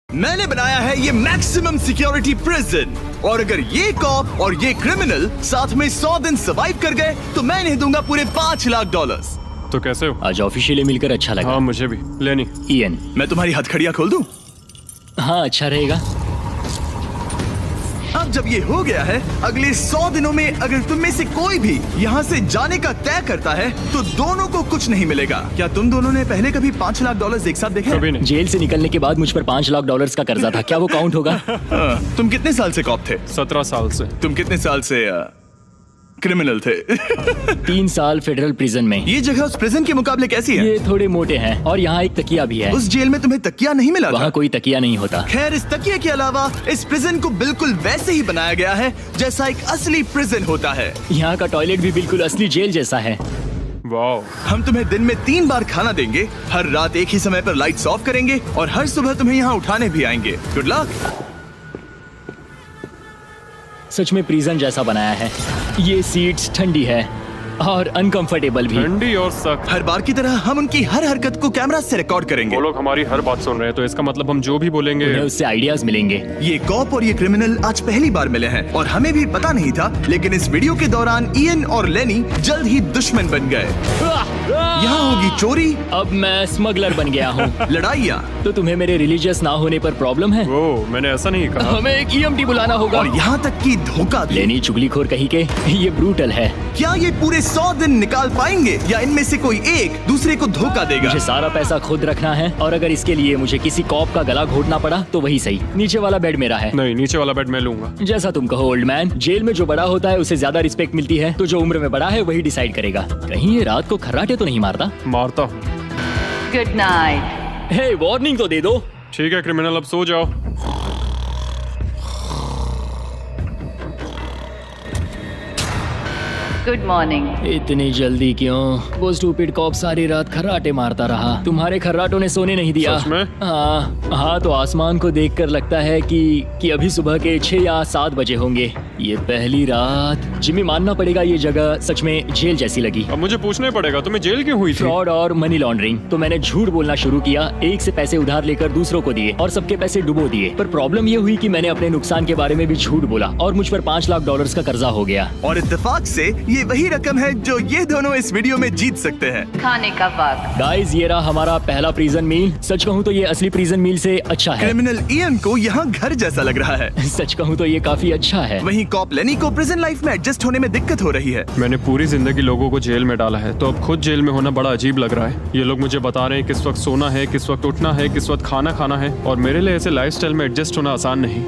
मैंने बनाया है ये मैक्सिमम सिक्योरिटी प्रिजन, और अगर ये कॉप और ये क्रिमिनल साथ में 100 दिन सर्वाइव कर गए तो मैं इन्हें दूंगा पूरे $5 लाख। तो कैसे हो? आज ऑफिशियली मिलकर अच्छा लगा। हाँ मुझे भी। लेनी इयन, मैं तुम्हारी हथकड़ियाँ खोल दूं? हाँ अच्छा रहेगा। अब जब ये हो गया है, अगले 100 दिनों में अगर तुम में से कोई भी यहाँ से जाने का तय करता है तो दोनों को कुछ नहीं मिलेगा। क्या तुम दोनों ने पहले कभी $5 लाख एक साथ देखे? कभी नहीं। जेल से निकलने के बाद मुझ पर $5 लाख का कर्जा था, क्या वो काउंट होगा? तुम कितने साल से कॉप थे? 17 साल से। तुम कितने साल से क्रिमिनल थे? 3 साल फेडरल प्रिजन में। ये जगह उस प्रिजन के मुकाबले कैसी है? ये थोड़े मोटे हैं और यहाँ एक तकिया भी है। उस जेल में तुम्हें तकिया नहीं मिला था? वहाँ कोई तकिया नहीं होता। खैर, इस तकिए के अलावा इस प्रिजन को बिल्कुल वैसे ही बनाया गया है जैसा एक असली प्रिजन होता है। यहाँ का टॉयलेट भी बिल्कुल असली जेल जैसा है। वाओ। हम तुम्हें दिन में 3 बार खाना देंगे, हर रात एक ही समय पर लाइट्स ऑफ करेंगे और हर सुबह तुम्हें यहाँ उठाने भी आएंगे। Good luck. सच में प्रिजन जैसा बनाया है। ये सीट्स ठंडी है और अनकंफर्टेबल भी। ठंडी और सख्त। हर बार की तरह हम उनकी हर हरकत को कैमरा से रिकॉर्ड करेंगे। वो लोग हमारी हर बात सुन रहे हैं, तो इसका मतलब हम जो भी बोलेंगे उन्हें उससे आइडियाज मिलेंगे। ये कॉप और ये क्रिमिनल आज पहली बार मिले हैं और हमें भी पता नहीं था, लेकिन इस वीडियो के दौरान इयन और लेनी जल्द ही दुश्मन बन गए। यहाँ होगी चोरी, अब मैं स्मगलर बन गया हूँ। लड़ाइयाँ, तो तुम्हें मेरे रिलीजियस ना होने पर प्रॉब्लम है? वो मैंने ऐसा नहीं कहा। हमें एक EMT बुलाना होगा। और यहाँ तक कि धोखा भी। लेनी चुगलीखोर कहीं के, ये ब्रूटल है। क्या ये पूरे 100 दिन निकाल पाएंगे या इनमें से कोई एक दूसरे को धोखा देगा? मुझे सारा पैसा खुद रखना है और अगर इसके लिए मुझे किसी कॉप का गला घोटना पड़ा तो वही सही। नीचे वाला बेड मेरा है। नहीं, नीचे वाला बेड मैं लूंगा। जैसा तुम कहो ओल्ड मैन। जेल में जो बड़ा होता है उसे ज्यादा रिस्पेक्ट मिलती है, तो जो उम्र में बड़ा है वही डिसाइड करेगा। कहीं ये रात को खर्राटे तो नहीं मारता? मारता हूँ। Good night. हे, वार्निंग तो दे दो। ठीक है क्रिमिनल, अब सो जाओ। Good morning. इतनी जल्दी क्यों? वो स्टूपिड कॉप सारी रात खर्राटे मारता रहा। तुम्हारे खर्राटों ने सोने नहीं दिया। सच में? हाँ, तो आसमान को देखकर लगता है कि अभी सुबह के 6 या 7 बजे होंगे। ये पहली रात। जिमी, मानना पड़ेगा ये जगह सच में जेल जैसी लगी। अब मुझे पूछना ही पड़ेगा, तुम्हें जेल क्यों हुई थी? फ्रॉड और मनी लॉन्ड्रिंग। तो मैंने झूठ बोलना शुरू किया, एक से पैसे उधार लेकर दूसरों को दिए और सबके पैसे डुबो दिए। पर प्रॉब्लम ये हुई कि मैंने अपने नुकसान के बारे में भी झूठ बोला और मुझ पर $5 लाख का कर्जा हो गया। और इत्तेफाक से ये वही रकम है जो ये दोनों इस वीडियो में जीत सकते हैं। खाने का वक्त। गाइस, ये रहा हमारा पहला प्रिजन मील। सच कहूँ तो ये असली प्रिजन मील से अच्छा है। क्रिमिनल इयन को यहाँ घर जैसा लग रहा है। सच कहूँ तो ये काफी अच्छा है। वहीं कॉप लेनी को प्रिजन लाइफ में एडजस्ट होने में दिक्कत हो रही है। मैंने पूरी जिंदगी लोगों को जेल में डाला है, तो अब खुद जेल में होना बड़ा अजीब लग रहा है। ये लोग मुझे बता रहे हैं किस वक्त सोना है, किस वक्त उठना है, किस वक्त खाना खाना है, और मेरे लिए ऐसे लाइफस्टाइल में एडजस्ट होना आसान नहीं।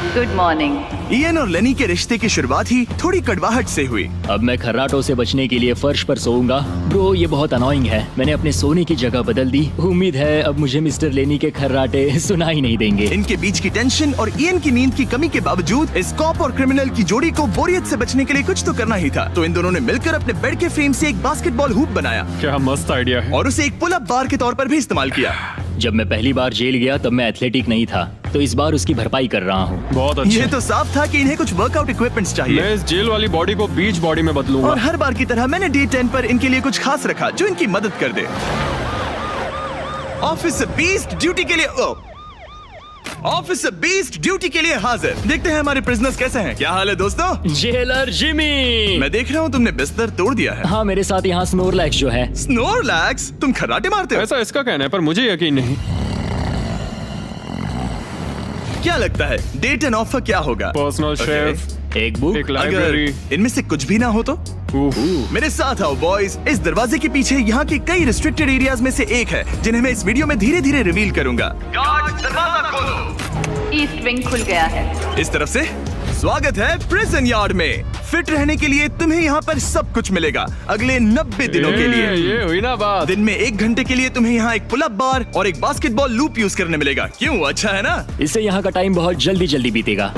Good morning. इयन और लेनी के रिश्ते की शुरुआत ही थोड़ी कड़वाहट से हुई। अब मैं खर्राटों से बचने के लिए फर्श पर सोऊंगा। ब्रो, ये बहुत अनोइंग है। मैंने अपने सोने की जगह बदल दी। उम्मीद है अब मुझे मिस्टर लेनी के खर्राटे सुनाई नहीं देंगे। इनके बीच की टेंशन और इयन की नींद की कमी के बावजूद इस कॉप और क्रिमिनल की जोड़ी को बोरियत से बचने के लिए कुछ तो करना ही था। तो इन दोनों ने मिलकर अपने बेड के फ्रेम से एक बास्केटबॉल हूप बनाया क्या मस्त आइडिया है। और उसे एक पुल अप बार के तौर पर भी इस्तेमाल किया। जब मैं पहली बार जेल गया तब मैं एथलेटिक नहीं था, तो इस बार उसकी भरपाई कर रहा हूँ। बहुत अच्छा। ये तो साफ था कि इन्हें कुछ वर्कआउट इक्विपमेंट्स चाहिए। मैं इस जेल वाली बॉडी को बीच बॉडी में बदलूंगा। और हर बार की तरह मैंने डे 10 पर इनके लिए कुछ खास रखा जो इनकी मदद कर दे। ऑफिसर बीस्ट ड्यूटी के लिए ऑफिसर बीस्ट ड्यूटी के लिए हाजिर। देखते हैं हमारे प्रिजनर्स कैसे हैं। क्या हाल है दोस्तों? Jailer Jimmy. मैं देख रहा हूँ तुमने बिस्तर तोड़ दिया है। हाँ, मेरे साथ यहाँ स्नोरलैक्स जो है। स्नोरलैक्स? तुम खर्राटे मारते हो? ऐसा इसका कहना है, पर मुझे यकीन नहीं। क्या लगता है डे 10 ऑफर क्या होगा? पर्सनल शेफ, एक बुक। एक लाइब्रेरी। अगर इनमें से कुछ भी ना हो तो? मेरे साथ आओ बॉयज। इस दरवाजे के पीछे यहाँ के कई रिस्ट्रिक्टेड एरियाज में से एक है जिन्हें मैं इस वीडियो में धीरे धीरे रिवील करूंगा। गार्ड, दरवाजा खोलो। ईस्ट विंग खुल गया है। इस तरफ से स्वागत है प्रिजन यार्ड में। फिट रहने के लिए तुम्हें यहाँ पर सब कुछ मिलेगा अगले 90 दिनों के लिए। ये हुई ना बात। दिन में 1 घंटे के लिए तुम्हें यहाँ एक पुल अप बार और एक बास्केटबॉल लूप यूज करने मिलेगा। क्यों, अच्छा है ना? इससे यहाँ का टाइम बहुत जल्दी बीतेगा।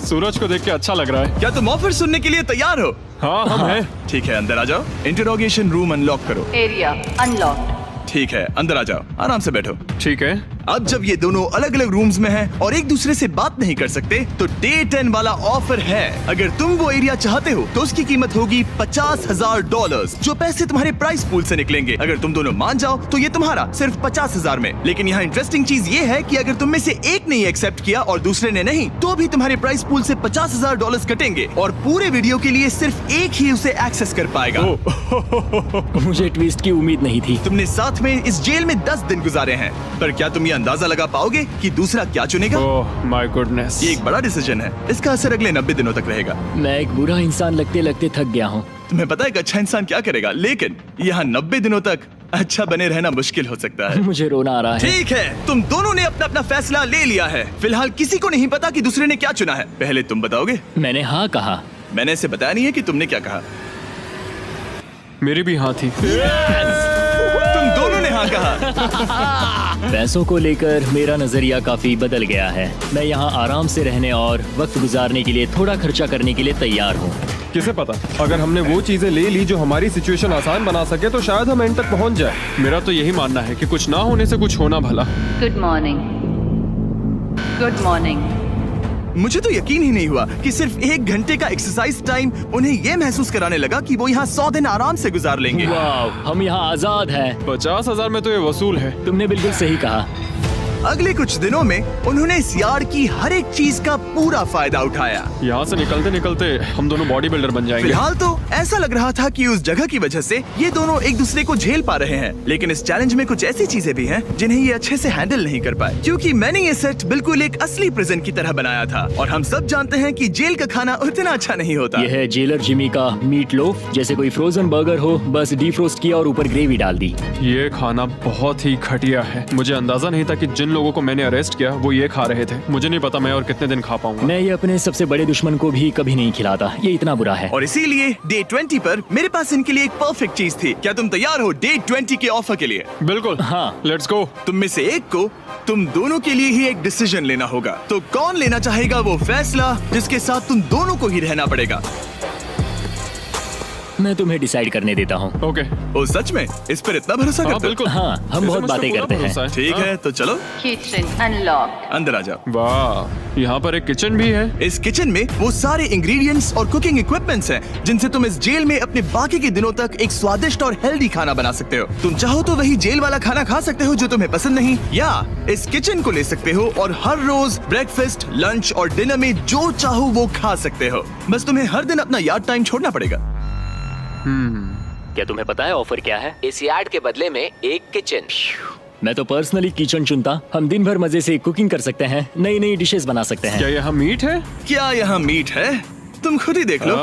सूरज को देख के अच्छा लग रहा है। क्या तुम ऑफर सुनने के लिए तैयार हो? हाँ, हम हैं। ठीक है, अंदर आ जाओ। इंटरोगेशन रूम अनलॉक करो। Area unlocked. ठीक है, अंदर आ जाओ, आराम से बैठो। ठीक है। अब जब ये दोनों अलग अलग रूम्स में हैं और एक दूसरे से बात नहीं कर सकते, तो डे 10 वाला ऑफर है। अगर तुम वो एरिया चाहते हो तो उसकी कीमत होगी $50,000, जो पैसे तुम्हारे प्राइस पूल से निकलेंगे। अगर तुम दोनों मान जाओ तो ये तुम्हारा सिर्फ 50,000 में। लेकिन यहाँ इंटरेस्टिंग चीज ये है कि अगर तुम में से एक ने एक्सेप्ट किया और दूसरे ने नहीं, तो भी तुम्हारे प्राइस पूल से $50,000 कटेंगे और पूरे वीडियो के लिए सिर्फ एक ही उसे एक्सेस कर पाएगा। मुझे ट्विस्ट की उम्मीद नहीं थी। तुमने साथ में इस जेल में 10 दिन गुजारे हैं, पर क्या तुम ये अंदाजा लगा पाओगे कि दूसरा क्या चुनेगा? Oh my goodness. ये एक बड़ा डिसीजन है। इसका असर अगले 90 दिनों तक रहेगा। मैं एक बुरा इंसान लगते लगते थक गया हूँ। तुम्हें पता है एक अच्छा इंसान क्या करेगा, लेकिन यहाँ 90 दिनों तक अच्छा बने रहना मुश्किल हो सकता है। मुझे रोना आ रहा है। ठीक है, तुम दोनों ने अपना अपना फैसला ले लिया है। फिलहाल किसी को नहीं पता कि दूसरे ने क्या चुना है। पहले तुम बताओगे? मैंने हाँ कहा। मैंने इसे बताया नहीं है कि तुमने क्या कहा। मेरी भी हाँ थी। तुम दोनों ने हाँ कहा। पैसों को लेकर मेरा नजरिया काफी बदल गया है। मैं यहाँ आराम से रहने और वक्त गुजारने के लिए थोड़ा खर्चा करने के लिए तैयार हूँ। किसे पता, अगर हमने वो चीजें ले ली जो हमारी सिचुएशन आसान बना सके तो शायद हम एंड तक पहुंच जाए। मेरा तो यही मानना है कि कुछ ना होने से कुछ होना भला। Good morning. Good morning. मुझे तो यकीन ही नहीं हुआ कि सिर्फ 1 घंटे का एक्सरसाइज टाइम उन्हें ये महसूस कराने लगा कि वो यहाँ 100 दिन आराम से गुजार लेंगे। वाह, हम यहाँ आजाद हैं। 50,000 में तो ये वसूल है। तुमने बिल्कुल सही कहा। अगले कुछ दिनों में उन्होंने इस यार्ड की हर एक चीज का पूरा फायदा उठाया। यहाँ से निकलते निकलते हम दोनों बॉडी बिल्डर बन जाएंगे। फिलहाल तो ऐसा लग रहा था कि उस जगह की वजह से ये दोनों एक दूसरे को झेल पा रहे हैं, लेकिन इस चैलेंज में कुछ ऐसी चीजें भी हैं जिन्हें ये अच्छे से हैंडल नहीं कर पाए, क्योंकि मैंने ये सेट बिल्कुल एक असली प्रिजन की तरह बनाया था। और हम सब जानते हैं कि जेल का खाना उतना अच्छा नहीं होता। यह है जेलर जिमी का मीट लोफ, जैसे कोई फ्रोजन बर्गर हो, बस डीफ्रोस्ट किया और ऊपर ग्रेवी डाल दी। ये खाना बहुत ही घटिया है। मुझे अंदाजा नहीं था कि जिन लोगों को मैंने अरेस्ट किया वो ये खा रहे थे। मुझे नहीं पता मैं और कितने दिन खा पाऊंगा। मैं ये अपने सबसे बड़े दुश्मन को भी कभी नहीं खिलाता। ये इतना बुरा है। और इसीलिए डे 20 पर मेरे पास इनके लिए एक परफेक्ट चीज थी। क्या तुम तैयार हो डे 20 के ऑफर के लिए? बिल्कुल हाँ। Let's go. तुम में से एक को तुम दोनों के लिए ही एक डिसीजन लेना होगा। तो कौन लेना चाहेगा वो फैसला जिसके साथ तुम दोनों को ही रहना पड़ेगा? मैं तुम्हें डिसाइड करने देता हूँ। ओके। ओ सच में इस पर इतना भरोसा हाँ करते हो? बिल्कुल। हाँ, हम बहुत बातें करते हैं। ठीक है, तो चलो Kitchen unlocked. अंदर आ जाओ। वाह, यहाँ पर एक किचन भी है। इस किचन में वो सारे इंग्रेडिएंट्स और कुकिंग इक्विपमेंट्स हैं जिनसे तुम इस जेल में अपने बाकी के दिनों तक एक स्वादिष्ट और हेल्दी खाना बना सकते हो। तुम चाहो तो वही जेल वाला खाना खा सकते हो जो तुम्हें पसंद नहीं, या इस किचन को ले सकते हो और हर रोज ब्रेकफास्ट, लंच और डिनर में जो चाहो वो खा सकते हो। बस तुम्हें हर दिन अपना यार्ड टाइम छोड़ना पड़ेगा। क्या तुम्हें पता है ऑफर क्या है? इस यार्ड के बदले में एक किचन। मैं तो पर्सनली किचन चुनता। हम दिन भर मजे से कुकिंग कर सकते हैं, नई नई डिशेस बना सकते हैं। क्या यहाँ मीट है? क्या यहाँ मीट है? तुम खुद ही देख लो।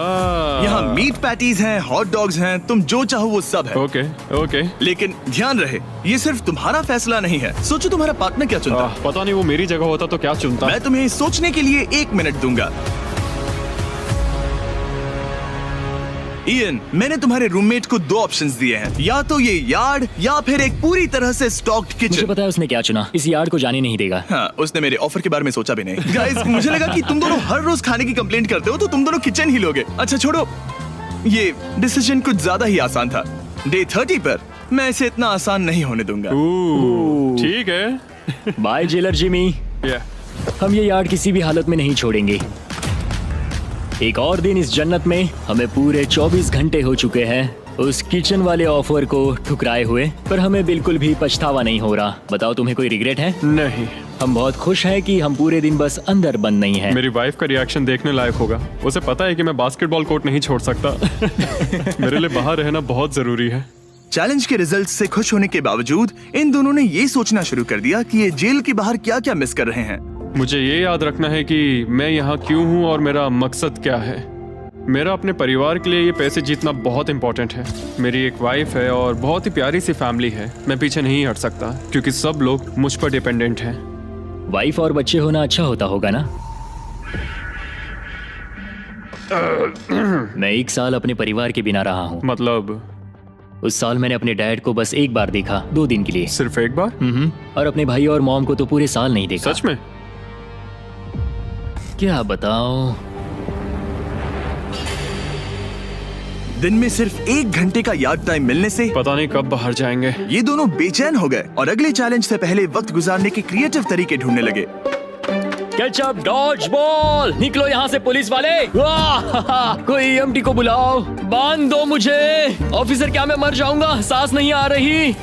यहाँ मीट पैटीज हैं, हॉट डॉग्स हैं, तुम जो चाहो वो सब है। Okay okay. लेकिन ध्यान रहे, ये सिर्फ तुम्हारा फैसला नहीं है। सोचो तुम्हारा पार्टनर क्या चुनता। पता नहीं वो मेरी जगह होता तो क्या चुनता। मैं तुम्हें सोचने के लिए 1 मिनट दूंगा। इयन, मैंने तुम्हारे रूममेट को 2 ऑप्शंस दिए हैं, या तो ये यार्ड या फिर एक पूरी तरह से स्टॉक्ड मुझे किचन। पता है उसने क्या चुना। इस यार्ड को जाने नहीं देगा। हाँ, उसने मेरे ऑफर के बारे में सोचा भी नहीं। गाइस, मुझे लगा कि तुम दोनों हर रोज खाने की कंप्लेंट करते हो तो तुम दोनों किचन ही लोगे। अच्छा छोड़ो, ये डिसीजन कुछ ज्यादा ही आसान था। डे 30 पर मैं इसे इतना आसान नहीं होने दूंगा। ठीक है। Bye jailer Jimmy. हम ये यार्ड किसी भी हालत में नहीं छोड़ेंगे। एक और दिन इस जन्नत में। हमें पूरे 24 घंटे हो चुके हैं उस किचन वाले ऑफर को ठुकराए हुए, पर हमें बिल्कुल भी पछतावा नहीं हो रहा। बताओ, तुम्हें कोई रिग्रेट है? नहीं। हम बहुत खुश हैं कि हम पूरे दिन बस अंदर बंद नहीं हैं। मेरी वाइफ का रिएक्शन देखने लायक होगा। उसे पता है कि मैं बास्केटबॉल कोर्ट नहीं छोड़ सकता। मेरे लिए बाहर रहना बहुत जरूरी है। चैलेंज के रिजल्ट से खुश होने के बावजूद इन दोनों ने ये सोचना शुरू कर दिया कि ये जेल के बाहर क्या क्या मिस कर रहे हैं। मुझे ये याद रखना है कि मैं यहाँ क्यों हूँ और मेरा मकसद क्या है। मेरा अपने परिवार के लिए ये पैसे जीतना बहुत इंपॉर्टेंट है। मेरी एक वाइफ है और बहुत ही प्यारी सी फैमिली है। मैं पीछे नहीं हट सकता क्योंकि सब लोग मुझ पर डिपेंडेंट हैं। वाइफ और बच्चे होना अच्छा होता होगा ना? मैं 1 साल अपने परिवार के बिना रहा हूँ। मतलब? उस साल मैंने अपने डैड को बस 1 बार देखा, 2 दिन के लिए। सिर्फ 1 बार? और अपने भाई और मॉम को तो पूरे साल नहीं देखा। सच में? क्या बताओ। दिन में सिर्फ 1 घंटे का यार्ड टाइम मिलने से पता नहीं कब बाहर जाएंगे। ये दोनों बेचैन हो गए और अगले चैलेंज से पहले वक्त गुजारने के क्रिएटिव तरीके ढूंढने लगे। केचप डॉज बॉल, निकलो यहाँ से पुलिस वाले। वाह, कोई ईएमटी को बुलाओ, बांध दो मुझे। ऑफिसर क्या मैं मर जाऊंगा, सांस नहीं आ रही।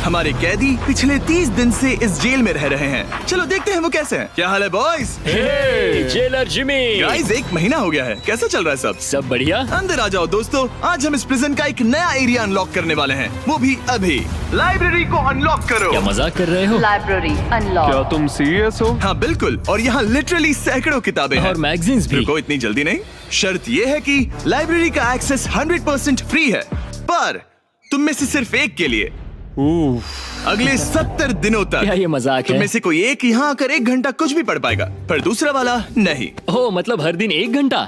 हमारे कैदी पिछले 30 दिन से इस जेल में रह रहे हैं। चलो देखते हैं वो कैसे हैं। क्या हाल है बॉयज? हे, जेलर जिमी। गाइस 1 महीना हो गया है, कैसा चल रहा है सब? सब बढ़िया। अंदर आ जाओ दोस्तों, आज हम इस प्रिजन का एक नया एरिया अनलॉक करने वाले हैं, वो भी अभी। लाइब्रेरी को अनलॉक करो। क्या मजाक कर रहे हो? Library क्या unlocked. तुम सीरियस हो? हाँ बिल्कुल, और यहाँ लिटरली सैकड़ों किताबें हैं और मैगजीन्स भी। रुको, इतनी जल्दी नहीं। शर्त ये है कि लाइब्रेरी का एक्सेस 100% फ्री है, पर तुम में से सिर्फ एक के लिए अगले 70 दिनों तक। क्या ये मजाक तुम है? में से कोई एक यहाँ आकर 1 घंटा कुछ भी पढ़ पाएगा, पर दूसरा वाला नहीं। ओह, मतलब हर दिन 1 घंटा?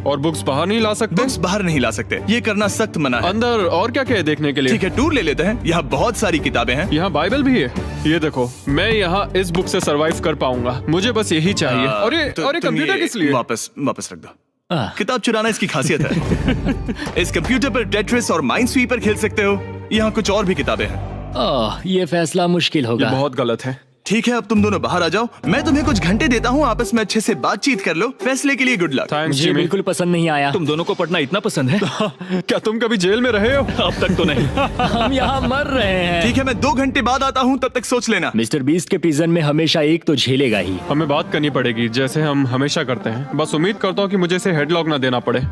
और बुक्स बाहर नहीं ला सकते? बुक्स बाहर नहीं ला सकते, ये करना सख्त मना है। अंदर और क्या क्या है देखने के लिए? ठीक है, टूर ले लेते हैं। यहाँ बहुत सारी किताबें हैं। यहाँ बाइबल भी है। ये देखो, मैं यहाँ इस बुक से सरवाइव कर पाऊंगा, मुझे बस यही चाहिए। और ये तुम कंप्यूटर ये किस लिए? वापस रख दो। आह, किताब चुराना इसकी खासियत है। इस कंप्यूटर पर टेट्रिस और माइनस्वीपर खेल सकते हो। यहाँ कुछ और भी किताबें हैं। ओह, ये फैसला मुश्किल ये होगा। बहुत गलत है। ठीक है, अब तुम दोनों बाहर आ जाओ, मैं तुम्हें कुछ घंटे देता हूँ, आपस में अच्छे से बातचीत कर लो। फैसले के लिए गुड लक। थैंक्स मुझे जिमी। बिल्कुल पसंद नहीं आया। तुम दोनों को पढ़ना इतना पसंद है? क्या तुम कभी जेल में रहे हो? अब तक तो नहीं। हम यहाँ मर रहे हैं। ठीक है, मैं 2 घंटे बाद आता हूँ, तब तक सोच लेना। मिस्टर बीस्ट के प्रिजन में हमेशा एक तो झेलेगा ही। हमें बात करनी पड़ेगी, जैसे हम हमेशा करते हैं। बस उम्मीद करता हूँ कि मुझे इसे हेडलॉक ना देना पड़े।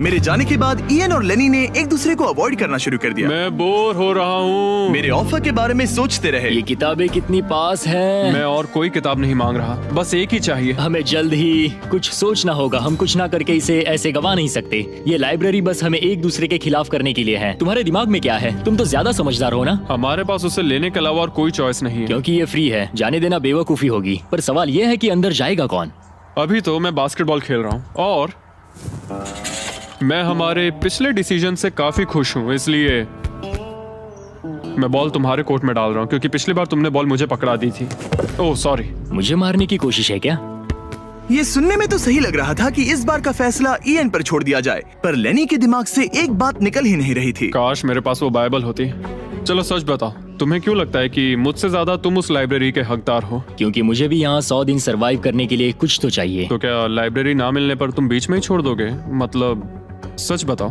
मेरे जाने के बाद इयन और लेनी ने एक दूसरे को अवॉइड करना शुरू कर दिया। मैं बोर हो रहा हूँ। मेरे ऑफर के बारे में सोचते रहे। ये किताबें कितनी पास हैं। मैं और कोई किताब नहीं मांग रहा, बस एक ही चाहिए। हमें जल्द ही कुछ सोचना होगा। हम कुछ ना करके इसे ऐसे गवा नहीं सकते। ये लाइब्रेरी बस हमें एक दूसरे के खिलाफ करने के लिए है। तुम्हारे दिमाग में क्या है? तुम तो ज्यादा समझदार हो ना। हमारे पास उसे लेने के अलावा और कोई चॉइस नहीं है। क्योंकि ये फ्री है, जाने देना बेवकूफी होगी। पर सवाल ये है कि अंदर जाएगा कौन? अभी तो मैं बास्केटबॉल खेल रहा हूँ और मैं हमारे पिछले डिसीजन से काफी खुश हूँ, इसलिए मैं बॉल तुम्हारे कोर्ट में डाल रहा हूँ, क्योंकि पिछली बार तुमने बॉल मुझे पकड़ा दी थी। Oh sorry. मुझे मारने की कोशिश है क्या? ये सुनने में तो सही लग रहा था कि इस बार का फैसला इयन पर छोड़ दिया जाए, पर लेनी के दिमाग से एक बात निकल ही नहीं रही थी। काश मेरे पास वो बाइबल होती। चलो सच बताओ, तुम्हें क्यों लगता है कि मुझसे ज्यादा तुम उस लाइब्रेरी के हकदार हो? क्योंकि मुझे भी यहाँ 100 दिन सरवाइव करने के लिए कुछ तो चाहिए। तो क्या लाइब्रेरी ना मिलने पर तुम बीच में ही छोड़ दोगे? मतलब सच बताओ।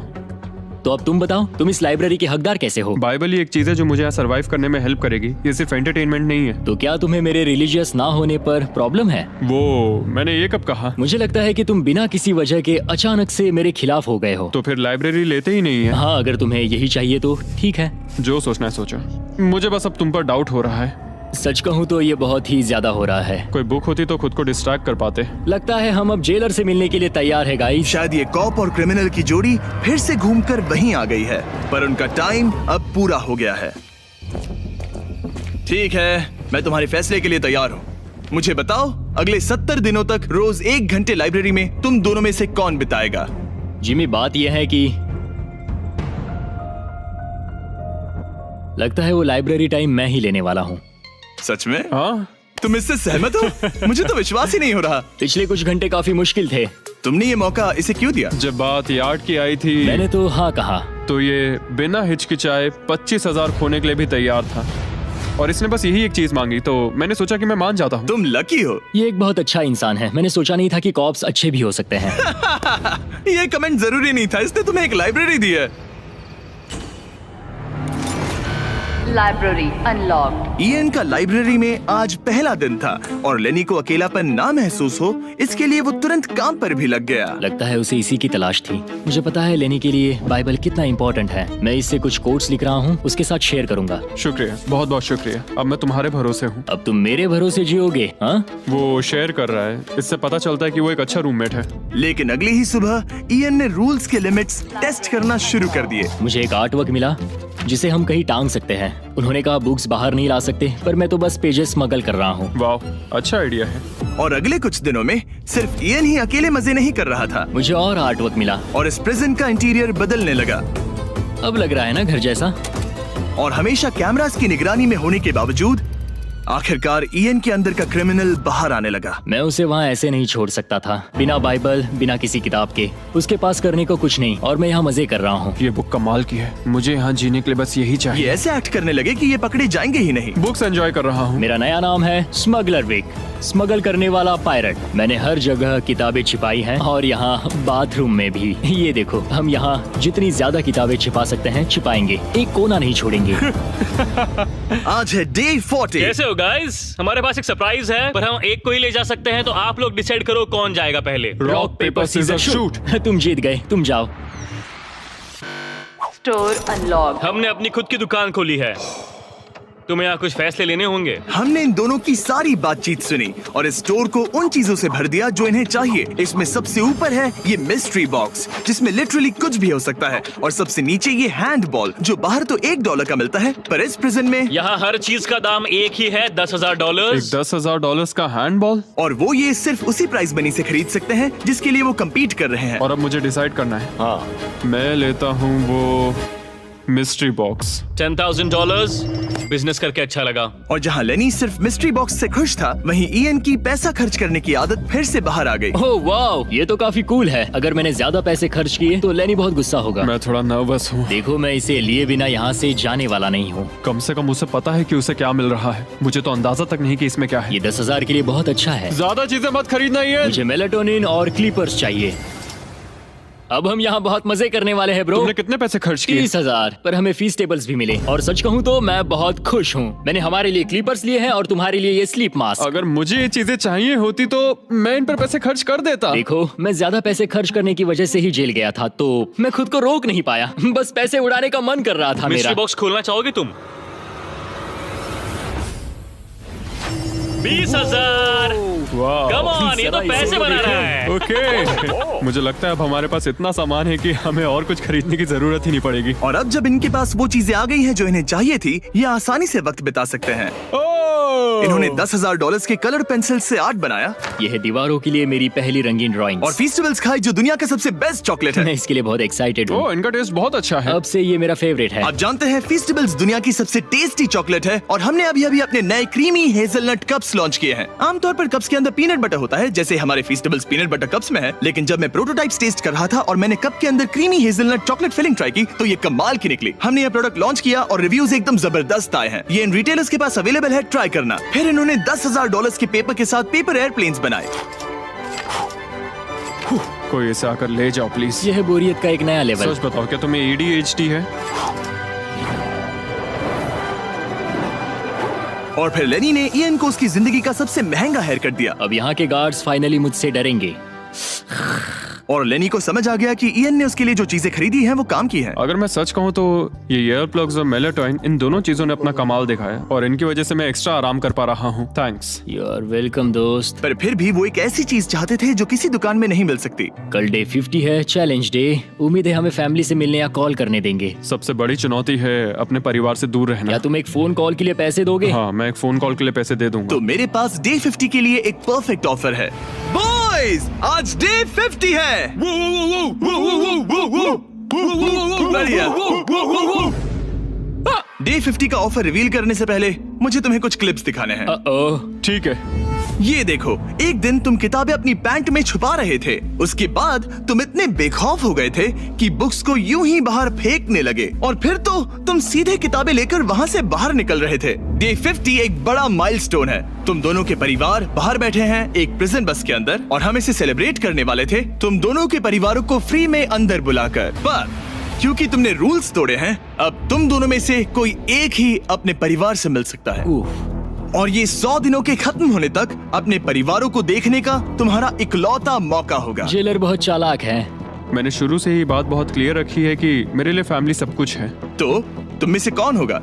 तो अब तुम बताओ, तुम इस लाइब्रेरी के हकदार कैसे हो? बाइबल ही एक चीज है जो मुझे यहाँ सरवाइव करने में हेल्प करेगी, ये सिर्फ एंटरटेनमेंट नहीं है। तो क्या तुम्हें मेरे रिलीजियस ना होने पर प्रॉब्लम है? वो मैंने ये कब कहा? मुझे लगता है कि तुम बिना किसी वजह के अचानक से मेरे खिलाफ हो गए हो। तो फिर लाइब्रेरी लेते ही नहीं है। हाँ, अगर तुम्हें यही चाहिए तो ठीक है। जो सोचना है सोचो, मुझे बस अब तुम पर डाउट हो रहा है। सच कहूँ तो ये बहुत ही ज्यादा हो रहा है। कोई बुक होती तो खुद को डिस्ट्रैक्ट कर पाते। लगता है हम अब जेलर से मिलने के लिए तैयार है गाइस। शायद ये कॉप और क्रिमिनल की जोड़ी फिर से घूमकर वहीं आ गई है, पर उनका टाइम अब पूरा हो गया है। ठीक है, मैं तुम्हारे फैसले के लिए तैयार हूँ। मुझे बताओ, अगले 70 दिनों तक रोज 1 घंटे लाइब्रेरी में तुम दोनों में से कौन बिताएगा? जिमी, बात यह है कि लगता है वो लाइब्रेरी टाइम मैं ही लेने वाला हूँ। सच में? हाँ, तुम इससे सहमत हो? मुझे तो विश्वास ही नहीं हो रहा। पिछले कुछ घंटे काफी मुश्किल थे। तुमने ये मौका इसे क्यों दिया? जब बात यार्ड की आई थी मैंने तो हाँ कहा। तो ये बिना हिचकिचाए 25,000 खोने के लिए भी तैयार था, और इसने बस यही एक चीज मांगी, तो मैंने सोचा कि मैं मान जाता हूँ। तुम लकी हो। ये एक बहुत अच्छा इंसान है। मैंने सोचा नहीं था कि कॉप्स अच्छे भी हो सकते हैं। ये कमेंट जरूरी नहीं था, इसने तुम्हें एक लाइब्रेरी दी है। Library unlocked. इयन का लाइब्रेरी में आज पहला दिन था और लेनी को अकेलापन ना महसूस हो, इसके लिए वो तुरंत काम पर भी लग गया। लगता है उसे इसी की तलाश थी। मुझे पता है लेने के लिए बाइबल कितना इम्पोर्टेंट है। मैं इससे कुछ कोट्स लिख रहा हूँ, उसके साथ शेयर करूंगा। शुक्रिया, बहुत बहुत शुक्रिया। अब मैं तुम्हारे भरोसे हूँ। अब तुम मेरे भरोसे जियोगे? हाँ, वो शेयर कर रहा है, इससे पता चलता है कि वो एक अच्छा रूममेट है। लेकिन अगली ही सुबह इयन ने रूल्स के लिमिट्स टेस्ट करना शुरू कर दिए। मुझे एक आर्ट वर्क मिला जिसे हम कहीं टांग सकते हैं। उन्होंने कहा बुक्स बाहर नहीं ला सकते, पर मैं तो बस पेजेस स्मगल कर रहा हूँ। वाह, अच्छा आइडिया है। और अगले कुछ दिनों में सिर्फ इयन ही अकेले मजे नहीं कर रहा था, मुझे और आर्ट वर्क मिला और इस प्रिजन का इंटीरियर बदलने लगा। अब लग रहा है ना घर जैसा। और हमेशा कैमरास की निगरानी में होने के बावजूद आखिरकार ईएन के अंदर का क्रिमिनल बाहर आने लगा। मैं उसे वहाँ ऐसे नहीं छोड़ सकता था, बिना बाइबल, बिना किसी किताब के। उसके पास करने को कुछ नहीं, और मैं यहाँ मजे कर रहा हूँ। ये बुक कमाल की है, मुझे यहाँ जीने के लिए बस यही ये चाहिए। ऐसे एक्ट करने लगे कि ये पकड़े जाएंगे ही नहीं। बुक्स एंजॉय कर रहा हूँ। मेरा नया नाम है स्मगलर विक, स्मगल करने वाला पायरट। मैंने हर जगह किताबें छिपाई हैं, और यहाँ बाथरूम में भी। ये देखो, हम यहाँ जितनी ज्यादा किताबें छिपा सकते हैं छिपाएंगे, एक कोना नहीं छोड़ेंगे। आज है डे 40। कैसे हो गाइस? हमारे पास एक सरप्राइज है, पर हम एक को ही ले जा सकते हैं, तो आप लोग डिसाइड करो कौन जाएगा पहले। Rock paper scissor shoot. तुम जीत गए, तुम जाओ। Store unlocked. हमने अपनी खुद की दुकान खोली है, तुम्हें यहाँ कुछ फैसले लेने होंगे। हमने इन दोनों की सारी बातचीत सुनी और इस स्टोर को उन चीजों से भर दिया जो इन्हें चाहिए। इसमें सबसे ऊपर है ये मिस्ट्री बॉक्स, जिसमें लिटरली कुछ भी हो सकता है, और सबसे नीचे ये हैंडबॉल, जो बाहर तो $1 का मिलता है, पर इस प्रिजन में यहाँ हर चीज का दाम एक ही है, $10,000। एक $10,000 का हैंडबॉल। और वो ये सिर्फ उसी प्राइस मनी से खरीद सकते हैं जिसके लिए वो कम्पीट कर रहे हैं। और अब मुझे डिसाइड करना है। हाँ, मैं लेता हूँ वो मिस्ट्री बॉक्स। $10,000। बिजनेस करके अच्छा लगा। और जहाँ लेनी सिर्फ मिस्ट्री बॉक्स से खुश था, वहीं ईएन की पैसा खर्च करने की आदत फिर से बाहर आ गई। ओह वाओ, ये तो काफी कूल है। अगर मैंने ज्यादा पैसे खर्च किए तो लेनी बहुत गुस्सा होगा। मैं थोड़ा नर्वस हूँ। देखो, मैं इसे लिए बिना यहाँ से जाने वाला नहीं हूँ। कम से कम उसे पता है कि उसे क्या मिल रहा है। मुझे तो अंदाजा तक नहीं कि इसमें क्या है। ये 10,000 के लिए बहुत अच्छा है। ज्यादा चीजें मत खरीदना ये। मुझे मेलाटोनिन और क्लीपर्स चाहिए। अब हम यहाँ बहुत मजे करने वाले हैं ब्रो। तुमने कितने पैसे खर्च किए? 30,000, पर हमें फीस टेबल्स भी मिले। और सच कहूँ तो मैं बहुत खुश हूँ। मैंने हमारे लिए क्लीपर्स लिए हैं और तुम्हारे लिए ये स्लीप मास्क। अगर मुझे ये चीजें चाहिए होती तो मैं इन पर पैसे खर्च कर देता। देखो, मैं ज्यादा पैसे खर्च करने की वजह से ही जेल गया था, तो मैं खुद को रोक नहीं पाया। बस पैसे उड़ाने का मन कर रहा था मेरा। मिस्ट्री बॉक्स खोलना चाहोगे तुम? 20,000। कम ऑन, ये तो पैसे बना रहा है। ओके, मुझे लगता है अब हमारे पास इतना सामान है कि हमें और कुछ खरीदने की जरूरत ही नहीं पड़ेगी। और अब जब इनके पास वो चीजें आ गई हैं जो इन्हें चाहिए थी, ये आसानी से वक्त बिता सकते हैं। इन्होंने $10,000 के कलर पेंसिल से आर्ट बनाया। यह है दीवारों के लिए मेरी पहली रंगीन ड्राइंग। और फेस्टिवल्स खाई, जो दुनिया का सबसे बेस्ट चॉकलेट मैं है। इसके लिए बहुत एक्साइटेड हूँ। ओह, इनका टेस्ट बहुत अच्छा है। अब से ये मेरा फेवरेट है। आप जानते हैं फेस्टिवल्स दुनिया की सबसे टेस्टी चॉकलेट है, और हमने अभी अभी अपने नए क्रीमी हेजलनट कप्स लॉन्च किए हैं। आमतौर पर कप्स के अंदर पीनट बटर होता है, जैसे हमारे फेस्टिवल्स पीनट बटर कप्स में है। लेकिन जब मैं प्रोटोटाइप्स टेस्ट कर रहा था और मैंने कप के अंदर creamy hazelnut chocolate filling try की, तो ये कमाल की निकली। हमने ये प्रोडक्ट लॉन्च किया और रिव्यूज एकदम जबरदस्त आए हैं। ये इन रिटेलर्स के पास अवेलेबल है, ट्राई करना। फिर इन्होंने $10,000 के पेपर के साथ पेपर एयरप्लेन्स बनाए। कोई इसे आकर ले जाओ प्लीज। यह है बोरियत का एक नया लेवल। सच बताओ, क्या तुम्हें ADHD है? और फिर लेनी ने ईएन को उसकी जिंदगी का सबसे महंगा हेयर कट दिया। अब यहाँ के गार्ड्स फाइनली मुझसे डरेंगे। और लेनी को समझ आ गया कि ईएन ने उसके लिए जो चीजें खरीदी हैं वो काम की हैं। अगर मैं सच कहूँ तो ये ईयर प्लग्स और मेलाटोनिन, इन दोनों चीजों ने अपना कमाल दिखाया, और इनकी वजह से मैं एक्स्ट्रा आराम कर पा रहा हूँ। थैंक्स। यू आर वेलकम दोस्त। पर फिर भी वो एक ऐसी चीज चाहते थे जो किसी दुकान में नहीं मिल सकती। कल डे 50 है, चैलेंज डे। उम्मीद है हमें फैमिली से मिलने या कॉल करने देंगे। सबसे बड़ी चुनौती है अपने परिवार से दूर रहना। या तुम एक फोन कॉल के लिए पैसे दोगे? हाँ, मैं एक फोन कॉल के लिए पैसे दे दूंगा। तो मेरे पास डे 50 के लिए एक परफेक्ट ऑफर है। बॉयज, आज डे 50 है। बढ़िया। डे 50 का ऑफर रिवील करने से पहले मुझे तुम्हें कुछ क्लिप्स दिखाने हैं। ओह, ठीक है। ये देखो, एक दिन तुम किताबें अपनी पैंट में छुपा रहे थे। उसके बाद तुम इतने बेखौफ हो गए थे कि बुक्स को यूं ही बाहर फेंकने लगे, और फिर तो तुम सीधे किताबें लेकर वहां से बाहर निकल रहे थे। डे 50 एक बड़ा माइलस्टोन है। तुम दोनों के परिवार बाहर बैठे हैं एक प्रिजन बस के अंदर, और हम इसे सेलिब्रेट करने वाले थे तुम दोनों के परिवारों को फ्री में अंदर बुलाकर। पर क्योंकि तुमने रूल्स तोड़े हैं, अब तुम दोनों में से कोई एक ही अपने परिवार से मिल सकता है। और ये 100 दिनों के खत्म होने तक अपने परिवारों को देखने का तुम्हारा इकलौता मौका होगा। जेलर बहुत चालाक है। मैंने शुरू से ही बात बहुत क्लियर रखी है कि मेरे लिए फैमिली सब कुछ है। तो तुम में से कौन होगा?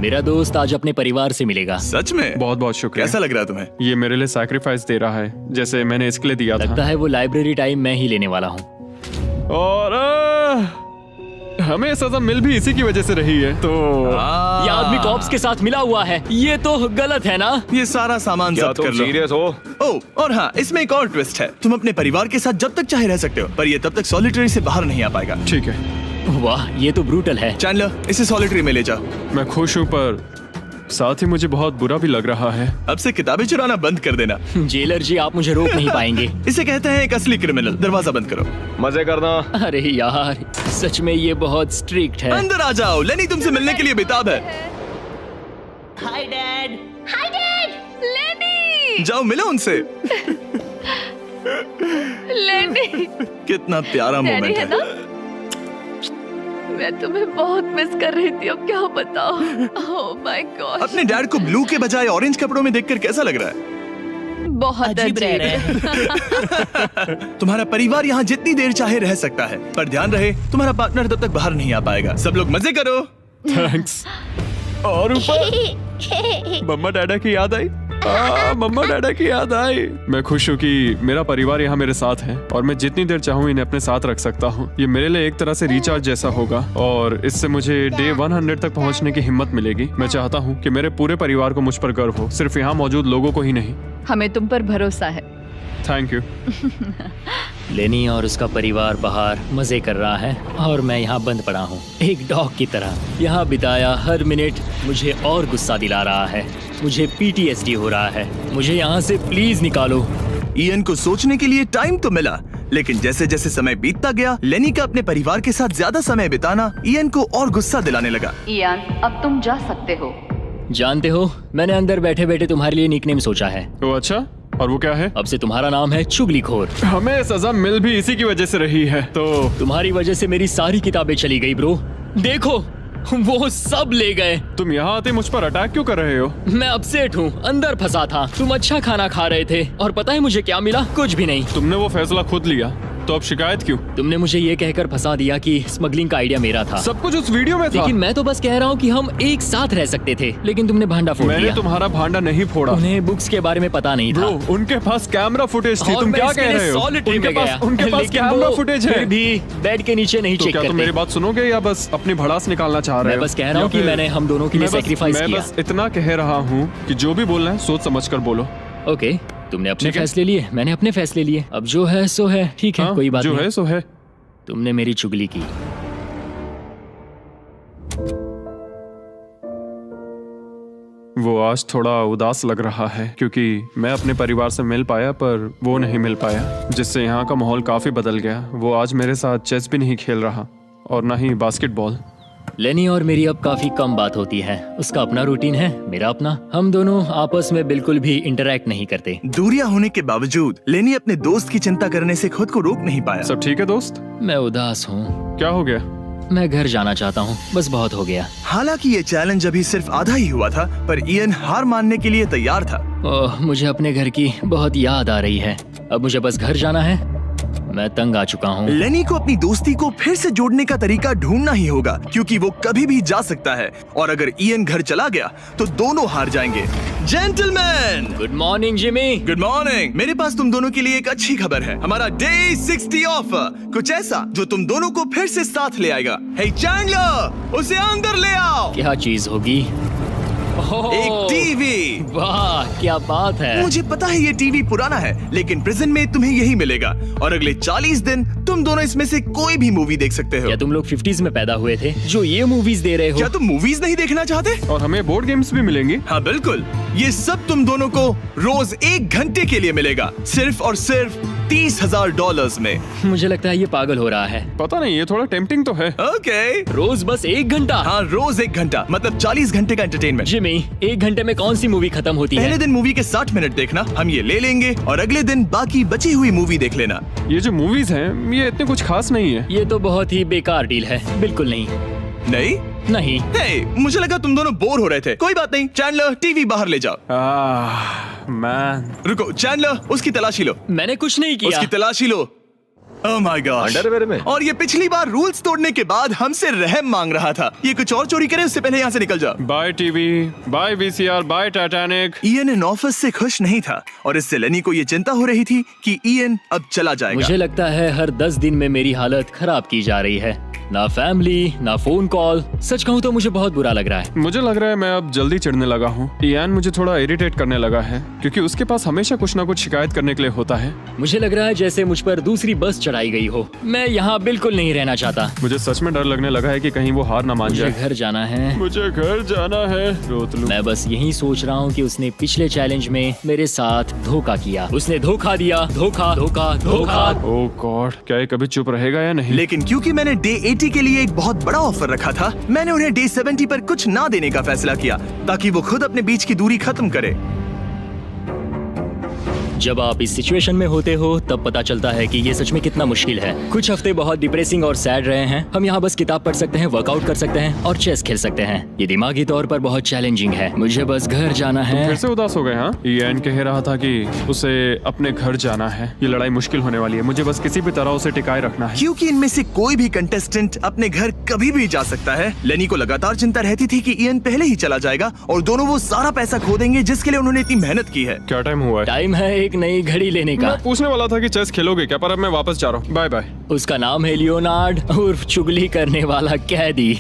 मेरा दोस्त आज अपने परिवार से मिलेगा। सच में? बहुत बहुत शुक्रिया। कैसा लग रहा है तुम्हें? ये मेरे लिए सैक्रिफाइस दे रहा है, जैसे मैंने इसके लिए दिया लगता था। है वो लाइब्रेरी टाइम मैं ही लेने वाला हूँ। और हमें सजा मिल भी इसी की वजह से रही है। तो ये आदमी कॉप्स के साथ मिला हुआ है, ये तो गलत है ना? ये सारा सामान जब्त कर लो। सीरियस हो? ओह, और हाँ, इसमें एक और ट्विस्ट है। तुम अपने परिवार के साथ जब तक चाहे रह सकते हो, पर ये तब तक सॉलिटरी से बाहर नहीं आ पाएगा। ठीक है। वाह, ये तो ब्रूटल है। चैंडलर, इसे सॉलिटरी में ले जा। मैं खुश हूँ पर साथ ही मुझे बहुत बुरा भी लग रहा है। अब से किताबें चुराना बंद कर देना। जेलर जी, आप मुझे रोक नहीं पाएंगे। इसे कहते हैं एक असली क्रिमिनल। दरवाजा बंद करो। मजे करना। अरे यार, सच में ये बहुत स्ट्रिक्ट है। अंदर आ जाओ, लेनी तुमसे मिलने के लिए बेताब है। हाय डैड, लेनी। जाओ मिलो उनसे। लेनी, कितना प्यारा डैडी मोमेंट है है। ना? मैं तुम्हें बहुत मिस कर रही थी, अब क्या बताओ। ओह माय गॉड, अपने डैड को ब्लू के बजाय ऑरेंज कपड़ों में देखकर कैसा लग रहा है? बहुत अजीब रह रहे हैं। तुम्हारा परिवार यहाँ जितनी देर चाहे रह सकता है, पर ध्यान रहे तुम्हारा पार्टनर तब तक बाहर नहीं आ पाएगा। सब लोग मजे करो। थैंक्स। और ऊपर मम्मा डैडा की याद आई। मम्मा डैडा की याद आई। मैं खुश हूँ कि मेरा परिवार यहाँ मेरे साथ है और मैं जितनी देर चाहूँ इन्हें अपने साथ रख सकता हूँ। ये मेरे लिए एक तरह से रिचार्ज जैसा होगा और इससे मुझे डे 100 तक पहुँचने की हिम्मत मिलेगी। मैं चाहता हूँ कि मेरे पूरे परिवार को मुझ पर गर्व हो, सिर्फ यहाँ मौजूद लोगों को ही नहीं। हमें तुम पर भरोसा है। Thank you. लेनी और उसका परिवार बाहर मजे कर रहा है और मैं यहाँ बंद पड़ा हूँ, एक डॉग की तरह। यहाँ बिताया हर मिनट मुझे और गुस्सा दिला रहा है। मुझे PTSD हो रहा है। मुझे यहाँ से प्लीज निकालो। इयन को सोचने के लिए टाइम तो मिला, लेकिन जैसे जैसे समय बीतता गया, लेनी का अपने परिवार के साथ ज्यादा समय बिताना इयन को और गुस्सा दिलाने लगा। इयान, अब तुम जा सकते हो। जानते हो, मैंने अंदर बैठे बैठे तुम्हारे लिए निकनेम सोचा है। तो अच्छा, और वो क्या है? अब से तुम्हारा नाम है चुगलीखोर। हमें सजा मिल भी इसी की वजह से रही है। तो तुम्हारी वजह से मेरी सारी किताबें चली गई ब्रो। देखो, वो सब ले गए। तुम यहाँ आते मुझ पर अटैक क्यों कर रहे हो? मैं अपसेट हूँ, अंदर फंसा था। तुम अच्छा खाना खा रहे थे और पता है मुझे क्या मिला? कुछ भी नहीं। तुमने वो फैसला खुद लिया, तो अब शिकायत क्यों? तुमने मुझे ये कहकर फंसा दिया कि स्मगलिंग का आइडिया मेरा था। सब कुछ उस वीडियो में था। लेकिन मैं तो बस कह रहा हूँ कि हम एक साथ रह सकते थे, लेकिन तुमने भांडा फोड़ मैंने दिया। तुम्हारा भांडा नहीं फोड़ा। उन्हें बुक्स के बारे में पता नहीं था। ब्रो, उनके पास कैमरा फुटेज थी। और तुम मैं क्या इसके कह लिए रहे हो? solitary में गया। उनके पास लेकिन कैमरा वो फुटेज है। फिर भी बेड के नीचे नहीं तो चेक क्या तुम करते। मेरी बात सुनोगे या बस अपनी भड़ास निकालना चाह रहे मैं हो? बस कह रहा हूँ या कि फिर- मैंने हम दोनों के लिए सेक्रीफाइस मैं किया। बस इतना कह रहा हूँ कि जो भी बोलना है सोच समझ कर बोलो। ओके, तुमने अपने ठीक है। फैसले लिए, मैंने अपने फैसले लिए। अब जो है सो है, ठीक है, हाँ, कोई बात जो नहीं। है सो है। तुमने मेरी चुगली की। वो आज थोड़ा उदास लग रहा है क्योंकि मैं अपने परिवार से मिल पाया पर वो नहीं मिल पाया, जिससे यहाँ का माहौल काफी बदल गया। वो आज मेरे साथ चेस भी नहीं खेल रहा और ना ही बास्केटबॉल। लेनी और मेरी अब काफी कम बात होती है। उसका अपना रूटीन है, मेरा अपना। हम दोनों आपस में बिल्कुल भी इंटरैक्ट नहीं करते। दूरियां होने के बावजूद लेनी अपने दोस्त की चिंता करने से खुद को रोक नहीं पाया। सब ठीक है दोस्त? मैं उदास हूँ। क्या हो गया? मैं घर जाना चाहता हूँ, बस बहुत हो गया। हालांकि ये चैलेंज अभी सिर्फ आधा ही हुआ था, पर इयन हार मानने के लिए तैयार था। ओह, मुझे अपने घर की बहुत याद आ रही है। अब मुझे बस घर जाना है। मैं तंग आ चुका हूँ। लेनी को अपनी दोस्ती को फिर से जोड़ने का तरीका ढूंढना ही होगा, क्योंकि वो कभी भी जा सकता है और अगर इयन घर चला गया तो दोनों हार जाएंगे। Gentleman, good morning Jimmy. Good morning. मेरे पास तुम दोनों के लिए एक अच्छी खबर है। हमारा डे 60 ऑफर, कुछ ऐसा जो तुम दोनों को फिर से साथ ले आएगा। हे चैंडलर, उसे अंदर ले आओ। क्या चीज होगी? एक टीवी। वाह, क्या बात है। मुझे पता है ये टीवी पुराना है, लेकिन प्रेजेंट में तुम्हें यही मिलेगा और अगले 40 दिन तुम दोनों इसमें से कोई भी मूवी देख सकते हो। क्या तुम लोग 50s में पैदा हुए थे जो ये मूवीज दे रहे हो? क्या तुम मूवीज नहीं देखना चाहते? और हमें बोर्ड गेम्स भी मिलेंगी। हाँ बिल्कुल, ये सब तुम दोनों को रोज 1 घंटे के लिए मिलेगा, सिर्फ और सिर्फ $30,000 में। मुझे लगता है ये पागल हो रहा है। पता नहीं, ये थोड़ा टेम्पटिंग तो है। ओके, रोज बस 1 घंटा? हाँ रोज 1 घंटा, मतलब 40 घंटे का एंटरटेनमेंट। जिमी, 1 घंटे में कौन सी मूवी खत्म होती पहले है? दिन मूवी के 60 मिनट देखना, हम ये ले लेंगे और अगले दिन बाकी बची हुई मूवी देख लेना। ये जो मूवीज हैं ये इतने कुछ खास नहीं है। ये तो बहुत ही बेकार डील है। बिल्कुल नहीं। नहीं नहीं। हे, मुझे लगा तुम दोनों बोर हो रहे थे। कोई बात नहीं, चैंडलर टीवी बाहर ले जाओ। मैन, रुको चैंडलर, उसकी तलाशी लो। मैंने कुछ नहीं किया। उसकी तलाशी लो। ओह माय गॉड, अंडरवेयर में। और ये पिछली बार रूल्स तोड़ने के बाद हमसे रहम मांग रहा था। ये कुछ और चोरी करे उससे पहले यहाँ से निकल जा। Bye TV, bye VCR, bye Titanic. Ian इन ऑफिस से खुश नहीं था और इससे लेनी को ये चिंता हो रही थी कि इयन अब चला जाएगा। मुझे लगता है हर 10 दिन में मेरी हालत खराब की जा रही है। ना फैमिली, ना फोन कॉल। सच कहूँ तो मुझे बहुत बुरा लग रहा है। मुझे लग रहा है मैं अब जल्दी चिढ़ने लगा हूँ। इयान मुझे थोड़ा इरिटेट करने लगा है क्योंकि उसके पास हमेशा कुछ ना कुछ शिकायत करने के लिए होता है। मुझे लग रहा है जैसे मुझ पर दूसरी बस चढ़ाई गई हो। मैं यहाँ बिल्कुल नहीं रहना चाहता। मुझे सच में डर लगने लगा है कि कहीं वो हार ना मान मुझे जाए। घर जाना है। मुझे घर जाना है। रोतलू। मैं बस यही सोच रहा हूँ कि उसने पिछले चैलेंज में मेरे साथ धोखा किया। उसने धोखा दिया। धोखा धोखा धोखा। ओह गॉड, क्या ये कभी चुप रहेगा या नहीं? लेकिन क्योंकि मैंने डे 80 के लिए एक बहुत बड़ा ऑफर रखा था, मैंने उन्हें डे 70 पर कुछ ना देने का फैसला किया ताकि वो खुद अपने बीच की दूरी खत्म करे। जब आप इस सिचुएशन में होते हो तब पता चलता है कि ये सच में कितना मुश्किल है। कुछ हफ्ते बहुत डिप्रेसिंग और सैड रहे हैं। हम यहाँ बस किताब पढ़ सकते हैं, वर्कआउट कर सकते हैं और चेस खेल सकते हैं। ये दिमागी तौर पर बहुत चैलेंजिंग है। मुझे बस घर जाना है। फिर से उदास हो गए? हाँ, इयान कह रहा था कि उसे अपने घर जाना है। ये लड़ाई मुश्किल होने वाली है। मुझे बस किसी भी तरह उसे टिकाए रखना है। क्योंकि इनमें से कोई भी कंटेस्टेंट अपने घर कभी भी जा सकता है। लेनी को लगातार चिंता रहती थी कि इयान पहले ही चला जाएगा और दोनों वो सारा पैसा खो देंगे जिसके लिए उन्होंने इतनी मेहनत की है। क्या टाइम हुआ है? टाइम है एक नई घड़ी लेने का। मैं पूछने वाला था कि चेस खेलोगे क्या, पर अब मैं वापस जा रहा हूँ। Bye bye. उसका नाम है लियोनार्ड उर्फ चुगली करने वाला कैदी।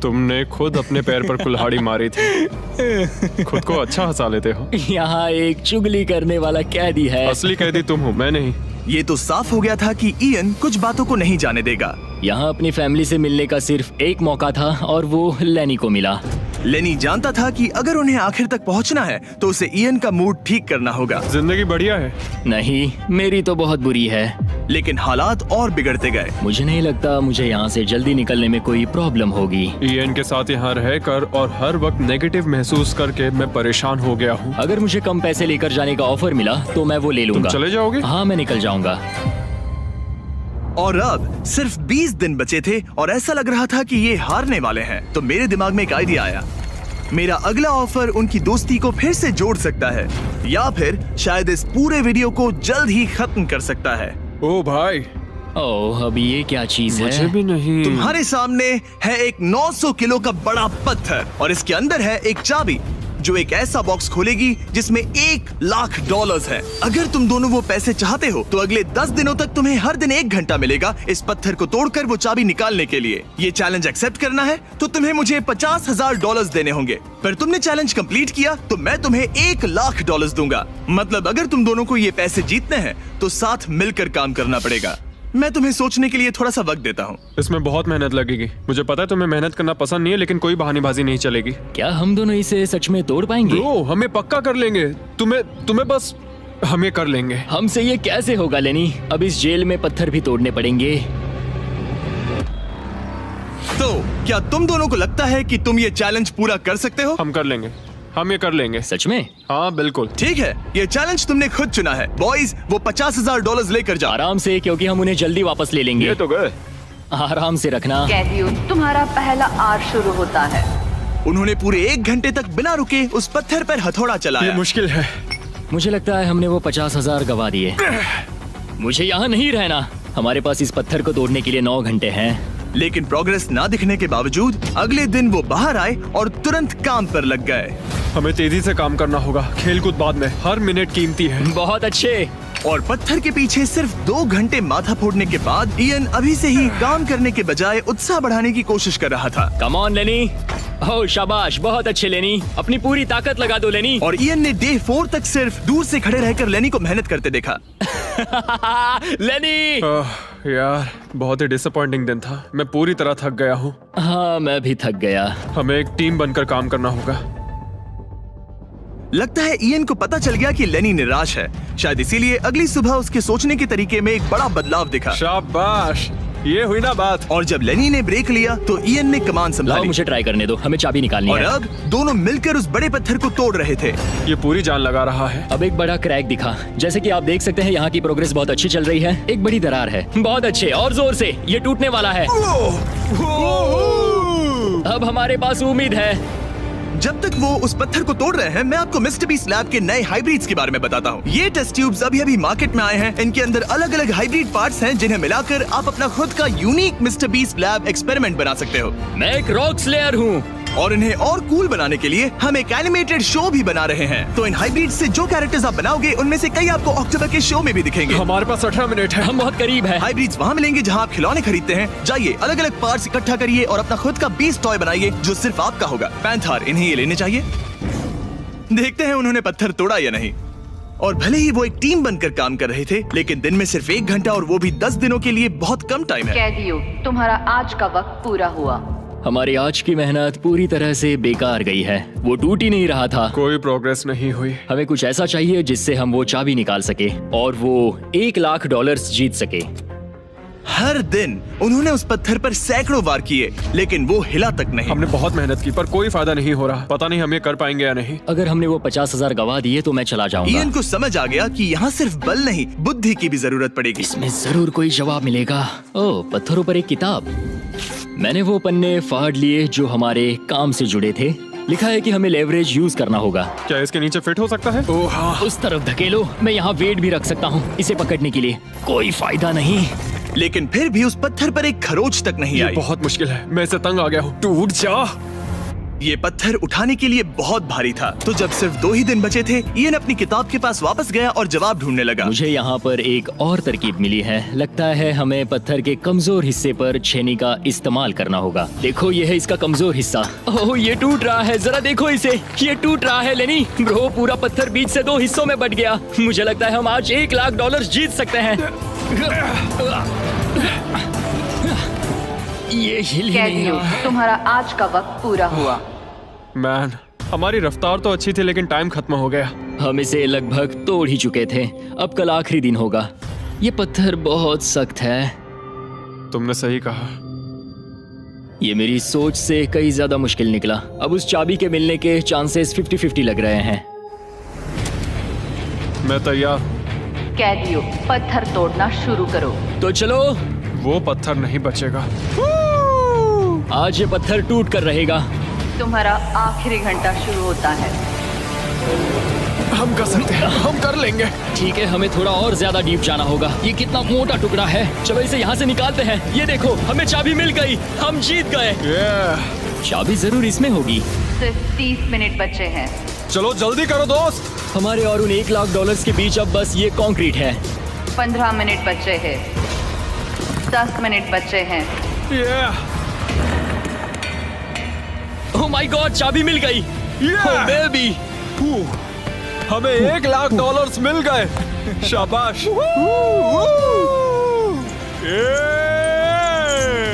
तुमने खुद अपने पैर पर कुल्हाड़ी मारी थी। खुद को अच्छा हंसा लेते हो। यहाँ एक चुगली करने वाला कैदी है। असली कैदी तुम हो, मैं नहीं। ये तो साफ हो गया था कि इयन कुछ बातों को नहीं जाने देगा। यहाँ अपनी फैमिली से मिलने का सिर्फ एक मौका था और वो लेनी को मिला। लेनी जानता था कि अगर उन्हें आखिर तक पहुंचना है तो उसे इयन का मूड ठीक करना होगा। जिंदगी बढ़िया है। नहीं, मेरी तो बहुत बुरी है। लेकिन हालात और बिगड़ते गए। मुझे नहीं लगता मुझे यहाँ से जल्दी निकलने में कोई प्रॉब्लम होगी। इयन के साथ यहाँ रहकर और हर वक्त नेगेटिव महसूस करके मैं परेशान हो गया हूँ। अगर मुझे कम पैसे लेकर जाने का ऑफर मिला तो मैं वो ले लूंगा। चले जाओगे? हाँ, मैं निकल जाऊंगा। और अब सिर्फ 20 दिन बचे थे और ऐसा लग रहा था कि ये हारने वाले हैं। तो मेरे दिमाग में एक आइडिया आया। मेरा अगला ऑफर उनकी दोस्ती को फिर से जोड़ सकता है या फिर शायद इस पूरे वीडियो को जल्द ही खत्म कर सकता है। ओ भाई, ओह, अभी ये क्या चीज है? मुझे भी नहीं। तुम्हारे सामने है एक 900 किलो का बड़ा पत्थर और इसके अंदर है एक चाबी जो एक ऐसा बॉक्स खोलेगी जिसमें $1,00,000 है। अगर तुम दोनों वो पैसे चाहते हो तो अगले 10 दिनों तक तुम्हें हर दिन 1 घंटा मिलेगा इस पत्थर को तोड़कर वो चाबी निकालने के लिए। ये चैलेंज एक्सेप्ट करना है तो तुम्हें मुझे $50,000 देने होंगे। पर तुमने चैलेंज कंप्लीट किया तो मैं तुम्हें $1,00,000 दूंगा। मतलब अगर तुम दोनों को ये पैसे जीतने हैं तो साथ मिलकर काम करना पड़ेगा। मैं तुम्हें सोचने के लिए थोड़ा सा वक्त देता हूँ। इसमें बहुत मेहनत लगेगी। मुझे पता है तुम्हें मेहनत करना पसंद नहीं है, लेकिन कोई बहानेबाजी नहीं चलेगी। क्या हम दोनों इसे सच में तोड़ पाएंगे? ब्रो, हमें पक्का कर लेंगे। तुम्हें बस हमें कर लेंगे। हमसे ये कैसे होगा लेनी? अब इस जेल में पत्थर भी तोड़ने पड़ेंगे। तो क्या तुम दोनों को लगता है कि तुम ये चैलेंज पूरा कर सकते हो? हम कर लेंगे। हम ये कर लेंगे। सच में? हाँ बिल्कुल। ठीक है, ये चैलेंज तुमने खुद चुना है। बॉयज, वो $50,000 लेकर जाओ। आराम से, क्योंकि हम उन्हें जल्दी वापस ले लेंगे। ये तो गए। आराम से रखना। कैदियों, तुम्हारा पहला आर शुरू होता है। उन्होंने पूरे 1 घंटे तक बिना रुके उस पत्थर पर हथौड़ा ये चलाया। मुश्किल है। मुझे लगता है हमने वो 50,000 गवा दिए। मुझे यहाँ नहीं रहना। हमारे पास इस पत्थर को तोड़ने के लिए 9 घंटे हैं। लेकिन प्रोग्रेस ना दिखने के बावजूद अगले दिन वो बाहर आए और तुरंत काम पर लग गए। हमें तेजी से काम करना होगा। खेल कूद बाद में, हर मिनट कीमती है। बहुत अच्छे। और पत्थर के पीछे सिर्फ 2 घंटे माथा फोड़ने के बाद इयन अभी से ही काम करने के बजाय उत्साह बढ़ाने की कोशिश कर रहा था। कम ऑन लेनी। ओह शाबाश, बहुत अच्छे लेनी। अपनी पूरी ताकत लगा दो लेनी। और इयन ने डे 4 तक सिर्फ दूर से खड़े रहकर लेनी को मेहनत करते देखा। लेनी। यार, बहुत ही डिसअपॉइंटिंग दिन था। मैं पूरी तरह थक गया हूँ। हाँ, मैं भी थक गया। हमें एक टीम बनकर काम करना होगा। लगता है इयन को पता चल गया कि लेनी निराश है। शायद इसीलिए अगली सुबह उसके सोचने के तरीके में एक बड़ा बदलाव दिखा। शाबाश, ये हुई ना बात। और जब लेनी ने ब्रेक लिया तो इयन ने कमान लाओ, संभाली। मुझे ट्राई करने दो। हमें चाबी निकालनी और है। अब दोनों मिलकर उस बड़े पत्थर को तोड़ रहे थे। ये पूरी जान लगा रहा है। अब एक बड़ा क्रैक दिखा। जैसे कि आप देख सकते हैं, यहाँ की प्रोग्रेस बहुत अच्छी चल रही है। एक बड़ी दरार है। बहुत अच्छे, और जोर से। ये टूटने वाला है। अब हमारे पास उम्मीद है। जब तक वो उस पत्थर को तोड़ रहे हैं, मैं आपको मिस्टर बीस्ट लैब के नए हाइब्रिड्स के बारे में बताता हूँ। ये टेस्ट ट्यूब्स अभी मार्केट में आए हैं। इनके अंदर अलग अलग हाइब्रिड पार्ट्स हैं जिन्हें मिलाकर आप अपना खुद का unique mister beast lab experiment बना सकते हो। मैं एक रॉक स्लेयर हूँ। और इन्हें और कूल बनाने के लिए हम एक एनिमेटेड शो भी बना रहे हैं। तो इन हाइब्रिड से जो कैरेक्टर्स आप बनाओगे उनमें से कई आपको अक्टूबर के शो में भी दिखेंगे। हमारे पास 18 मिनट है। हम बहुत करीब है। हाइब्रिड्स वहाँ मिलेंगे जहाँ आप खिलौने खरीदते हैं। जाइए अलग अलग पार्ट्स इकट्ठा करिए और अपना खुद का बीस्ट टॉय बनाइए जो सिर्फ आपका होगा। पैंथर, इन्हें ये लेने चाहिए। देखते हैं उन्होंने पत्थर तोड़ा या नहीं। और भले ही वो एक टीम बनकर काम कर रहे थे, लेकिन दिन में सिर्फ 1 घंटा और वो भी 10 दिनों के लिए बहुत कम टाइम है। कैदियों, तुम्हारा आज का वक्त पूरा हुआ। हमारी आज की मेहनत पूरी तरह से बेकार गई है। वो टूट ही नहीं रहा था। कोई प्रोग्रेस नहीं हुई। हमें कुछ ऐसा चाहिए जिससे हम वो चाबी निकाल सके और वो $1 लाख जीत सके। हर दिन उन्होंने उस पत्थर पर सैकड़ों वार किए, लेकिन वो हिला तक नहीं। हमने बहुत मेहनत की पर कोई फायदा नहीं हो रहा। पता नहीं हम ये कर पाएंगे या नहीं। अगर हमने वो 50,000 गवा दिए तो मैं चला जाऊंगा। इयन को समझ आ गया कि यहाँ सिर्फ बल नहीं, बुद्धि की भी जरूरत पड़ेगी। इसमें जरूर कोई जवाब मिलेगा। ओह, पत्थरों पर एक किताब। मैंने वो पन्ने फाड़ लिए जो हमारे काम से जुड़े थे। लिखा है कि हमें लेवरेज यूज करना होगा। क्या इसके नीचे फिट हो सकता है? ओह हाँ। उस तरफ धकेलो। मैं यहाँ वेट भी रख सकता हूँ इसे पकड़ने के लिए। कोई फायदा नहीं। लेकिन फिर भी उस पत्थर पर एक खरोच तक नहीं ये आई। बहुत मुश्किल है। मैं इससे तंग आ गया हूँ। टूट जा। ये पत्थर उठाने के लिए बहुत भारी था। तो जब सिर्फ 2 ही दिन बचे थे, इयन अपनी किताब के पास वापस गया और जवाब ढूंढने लगा। मुझे यहाँ पर एक और तरकीब मिली है। लगता है हमें पत्थर के कमजोर हिस्से पर छेनी का इस्तेमाल करना होगा। देखो, ये है इसका कमजोर हिस्सा। ओह, ये टूट रहा है। जरा देखो इसे। ये टूट रहा है लेनी। ब्रो, पूरा पत्थर बीच से 2 हिस्सों में बट गया। मुझे लगता है हम आज $1 लाख जीत सकते हैं। ये हिल ही नहीं कैदियों, रहा है। तुम्हारा आज का वक्त पूरा हुआ। मैन, हमारी रफ्तार तो अच्छी थी लेकिन टाइम खत्म हो गया। हम इसे लगभग तोड़ ही चुके थे। अब कल आखिरी दिन होगा। ये पत्थर बहुत सख्त है। तुमने सही कहा। ये मेरी सोच से कई ज्यादा मुश्किल निकला। अब उस चाबी के मिलने के चांसेस 50-50 लग रहे हैं। मैं तैयार हूँ। कैदियों, पत्थर तोड़ना शुरू करो। तो चलो। वो पत्थर नहीं बचेगा। आज ये पत्थर टूट कर रहेगा। तुम्हारा आखिरी घंटा शुरू होता है। हम कर सकते हैं। हम कर लेंगे। ठीक है, हमें थोड़ा और ज्यादा डीप जाना होगा। ये कितना मोटा टुकड़ा है। चलो इसे यहाँ से निकालते हैं। ये देखो, हमें चाबी मिल गई। हम जीत गए। चाबी जरूर इसमें होगी। सिर्फ 30 मिनट बचे हैं। चलो जल्दी करो दोस्त। हमारे और उन $1 लाख के बीच अब बस ये कंक्रीट है। 15 मिनट बचे हैं। 10 मिनट बचे हैं। ओह माय गॉड, चाबी मिल गई। ओह बेबी। हमें $1 लाख मिल गए। शाबाश।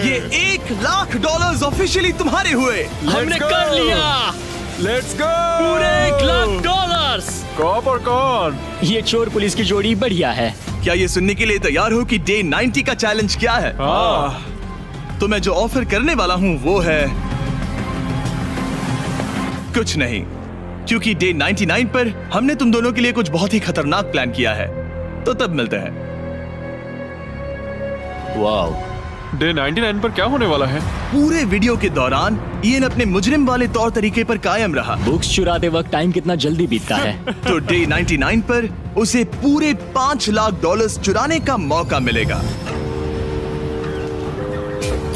ये $1 लाख ऑफिशियली तुम्हारे हुए। हमने कर लिया। Let's go. पूरे $1 लाख। कॉप और कौन? ये चोर पुलिस की जोड़ी बढ़िया है। क्या ये सुनने के लिए तैयार हो कि डे 90 का चैलेंज क्या है? तो मैं जो ऑफर करने वाला हूँ वो है कुछ नहीं, क्योंकि डे 99 पर हमने तुम दोनों के लिए कुछ बहुत ही खतरनाक प्लान किया है। तो तब मिलते हैं। वाओ। डे 99 पर क्या होने वाला है? पूरे वीडियो के दौरान इयन अपने मुजरिम वाले तौर तरीके पर कायम रहा। बुक्स चुराते वक्त टाइम कितना जल्दी बीतता है। तो डे 99 पर उसे पूरे $5 लाख चुराने का मौका मिलेगा।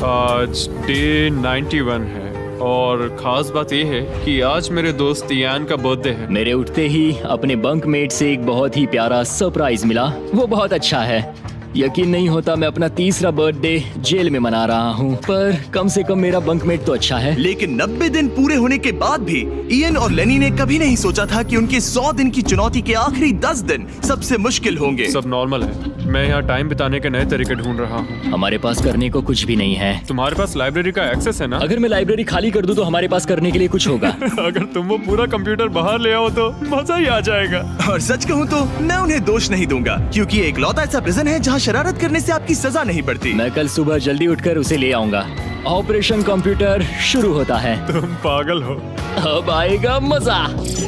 आज डे 91 है और खास बात यह है कि आज मेरे दोस्त इयान का बर्थडे है। मेरे उठते ही अपने बंकमेट से एक बहुत ही प्यारा सरप्राइज मिला। वो बहुत अच्छा है। यकीन नहीं होता मैं अपना 3रा बर्थडे जेल में मना रहा हूँ, पर कम से कम मेरा बंकमेट तो अच्छा है। लेकिन 90 दिन पूरे होने के बाद भी इयन और लेनी ने कभी नहीं सोचा था कि उनके 100 दिन की चुनौती के आखिरी 10 दिन सबसे मुश्किल होंगे। सब नॉर्मल है। मैं यहाँ टाइम बिताने के नए तरीके ढूंढ रहा हूँ। हमारे पास करने को कुछ भी नहीं है। तुम्हारे पास लाइब्रेरी का एक्सेस है ना? अगर मैं लाइब्रेरी खाली कर दूं तो हमारे पास करने के लिए कुछ होगा। अगर तुम वो पूरा कंप्यूटर बाहर ले आओ तो मजा ही आ जाएगा। और सच कहूँ तो मैं उन्हें दोष नहीं दूंगा, क्योंकि ये इकलौता ऐसा प्रिजन है जहाँ शरारत करने से आपकी सजा नहीं पड़ती। मैं कल सुबह जल्दी उठकर उसे ले आऊंगा। ऑपरेशन कंप्यूटर शुरू होता है। तुम पागल हो। अब आएगा मजा।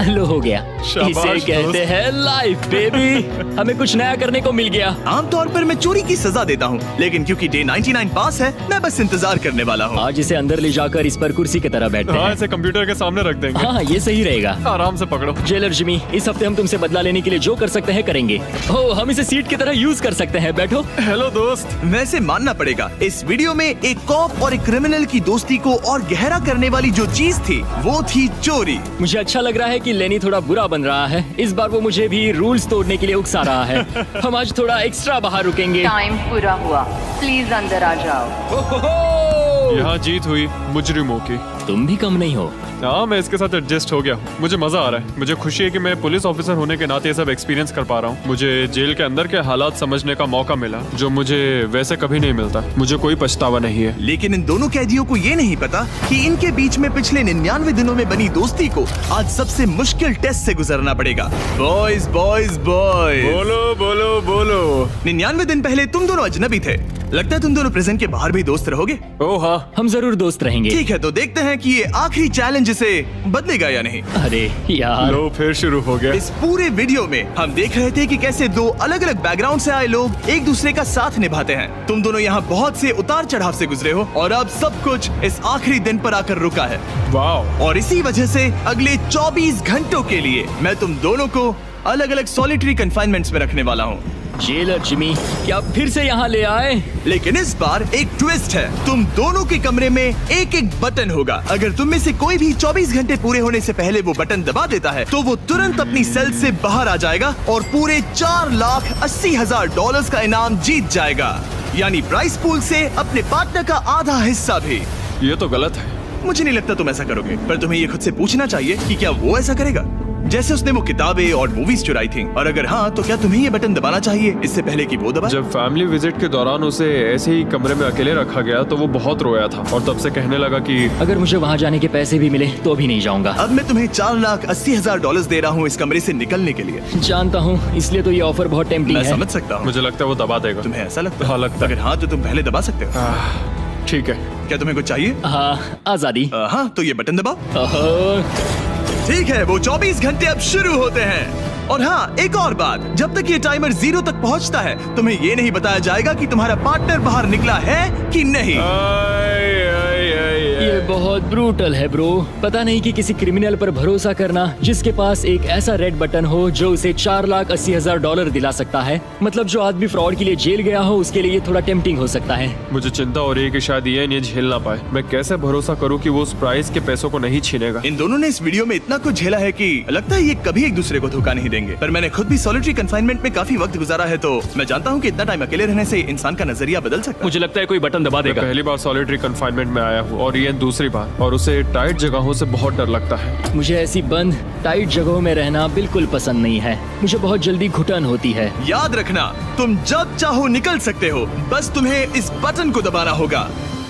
लो, हो गया। इसे कहते हैं लाइफ बेबी। हमें कुछ नया करने को मिल गया। आमतौर पर मैं चोरी की सजा देता हूँ, लेकिन क्योंकि डे 99 पास है, मैं बस इंतजार करने वाला हूँ। आज इसे अंदर ले जाकर इस पर कुर्सी की तरह बैठते हाँ, हैं। इसे कंप्यूटर के सामने रख देंगे। हाँ, ये सही रहेगा। आराम से पकड़ो। जेलर जिमी, इस हफ्ते हम तुमसे बदला लेने के लिए जो कर सकते हैं करेंगे। ओह, हम इसे सीट की तरह यूज कर सकते हैं। बैठो। हेलो दोस्त। वैसे मानना पड़ेगा, इस वीडियो में एक कॉप और एक क्रिमिनल की दोस्ती को और गहरा करने वाली जो चीज थी वो थी चोरी। मुझे अच्छा लग रहा है कि लेनी थोड़ा बुरा बन रहा है। इस बार वो मुझे भी रूल्स तोड़ने के लिए उकसा रहा है। हम आज थोड़ा एक्स्ट्रा बाहर रुकेंगे। टाइम पूरा हुआ, प्लीज अंदर आ जाओ। यहाँ जीत हुई मुजरिमों की। तुम भी कम नहीं हो। हाँ, मैं इसके साथ एडजस्ट हो गया हूँ। मुझे मजा आ रहा है। मुझे खुशी है कि मैं पुलिस ऑफिसर होने के नाते ये सब एक्सपीरियंस कर पा रहा हूँ। मुझे जेल के अंदर के हालात समझने का मौका मिला, जो मुझे वैसे कभी नहीं मिलता। मुझे कोई पछतावा नहीं है। लेकिन इन दोनों कैदियों को ये नहीं पता कि इनके बीच में पिछले 99 दिनों में बनी दोस्ती को आज सबसे मुश्किल टेस्ट से गुजरना पड़ेगा। बॉयज बॉयज बॉयज, बोलो बोलो बोलो। 99 दिन पहले तुम दोनों अजनबी थे। लगता है तुम दोनों प्रिजन के बाहर भी दोस्त रहोगे। ओह हाँ, हम जरूर दोस्त रहेंगे। ठीक है, तो देखते हैं कि ये आखिरी चैलेंज इसे बदलेगा या नहीं। अरे यार, लो फिर शुरू हो गया। इस पूरे वीडियो में हम देख रहे थे कि कैसे दो अलग अलग बैकग्राउंड से आए लोग एक दूसरे का साथ निभाते हैं। तुम दोनों यहाँ बहुत से उतार चढ़ाव से गुजरे हो और अब सब कुछ इस आखिरी दिन पर आकर रुका है। वाह। और इसी वजह से अगले 24 घंटों के लिए मैं तुम दोनों को अलग अलग सॉलिटरी कन्फाइनमेंट्स में रखने वाला हूँ। जेलर जिमी, क्या फिर से यहाँ ले आए? लेकिन इस बार एक ट्विस्ट है। तुम दोनों के कमरे में एक एक बटन होगा। अगर तुम में से कोई भी 24 घंटे पूरे होने से पहले वो बटन दबा देता है तो वो तुरंत अपनी सेल से बाहर आ जाएगा और पूरे $4,80,000 का इनाम जीत जाएगा, यानी प्राइस पूल से अपने पार्टनर का आधा हिस्सा भी। ये तो गलत है। मुझे नहीं लगता तुम ऐसा करोगे, पर तुम्हें ये खुद से पूछना चाहिए कि क्या वो ऐसा करेगा, जैसे उसने वो किताबें और मूवीज चुराई थी। और अगर हाँ, तो क्या तुम्हें ये बटन दबाना चाहिए इससे पहले कि वो दबाए? जब फैमिली विजिट के दौरान उसे ऐसे ही कमरे में अकेले रखा गया तो वो बहुत रोया था और तब से कहने लगा कि अगर मुझे वहाँ जाने के पैसे भी मिले तो भी नहीं जाऊंगा। अब मैं तुम्हें $4,80,000 दे रहा हूँ इस कमरे से निकलने के लिए। जानता हूँ, इसलिए तो ये ऑफर बहुत टेम्पटिंग मैं है। समझ सकता हूँ। मुझे लगता है वो दबा देगा। तुम्हें ऐसा लगता है? हाँ, लगता है। अगर हाँ, तो तुम पहले दबा सकते हो। ठीक है। क्या तुम्हें कुछ चाहिए? हाँ, आजादी। हाँ, तो ये बटन दबाओ। ओहो, ठीक है, वो 24 घंटे अब शुरू होते हैं। और हाँ, एक और बात, जब तक ये टाइमर 0 तक पहुंचता है तुम्हें ये नहीं बताया जाएगा कि तुम्हारा पार्टनर बाहर निकला है कि नहीं। ये बहुत ब्रूटल है ब्रो। पता नहीं कि किसी क्रिमिनल पर भरोसा करना जिसके पास एक ऐसा रेड बटन हो जो उसे $4,80,000 दिला सकता है। मतलब जो आदमी फ्रॉड के लिए जेल गया हो उसके लिए ये थोड़ा टेम्पटिंग हो सकता है। मुझे चिंता हो रही है कि शायद ये झेल ना पाए। मैं कैसे भरोसा करूं कि वो उस प्राइस के पैसों को नहीं छीनेगा। इन दोनों ने इस वीडियो में इतना कुछ झेला है कि लगता है ये कभी एक दूसरे को धोखा नहीं देंगे। पर मैंने खुद भी सॉलिटरी कन्फाइनमेंट में काफी वक्त गुजारा है, तो मैं जानता हूँ कि इतना टाइम अकेले रहने से इंसान का नजरिया बदल सकता है। मुझे लगता है कोई बटन दबा मैं देगा। पहली बार सॉलिटरी कन्फाइनमेंट में आया हूँ और ये दूसरी बार, और उसे टाइट जगहों से बहुत डर लगता है। मुझे ऐसी बंद टाइट जगहों में रहना बिल्कुल पसंद नहीं है। मुझे बहुत जल्दी घुटन होती है। याद रखना, तुम जब चाहो निकल सकते हो, बस तुम्हें इस बटन को दबाना होगा।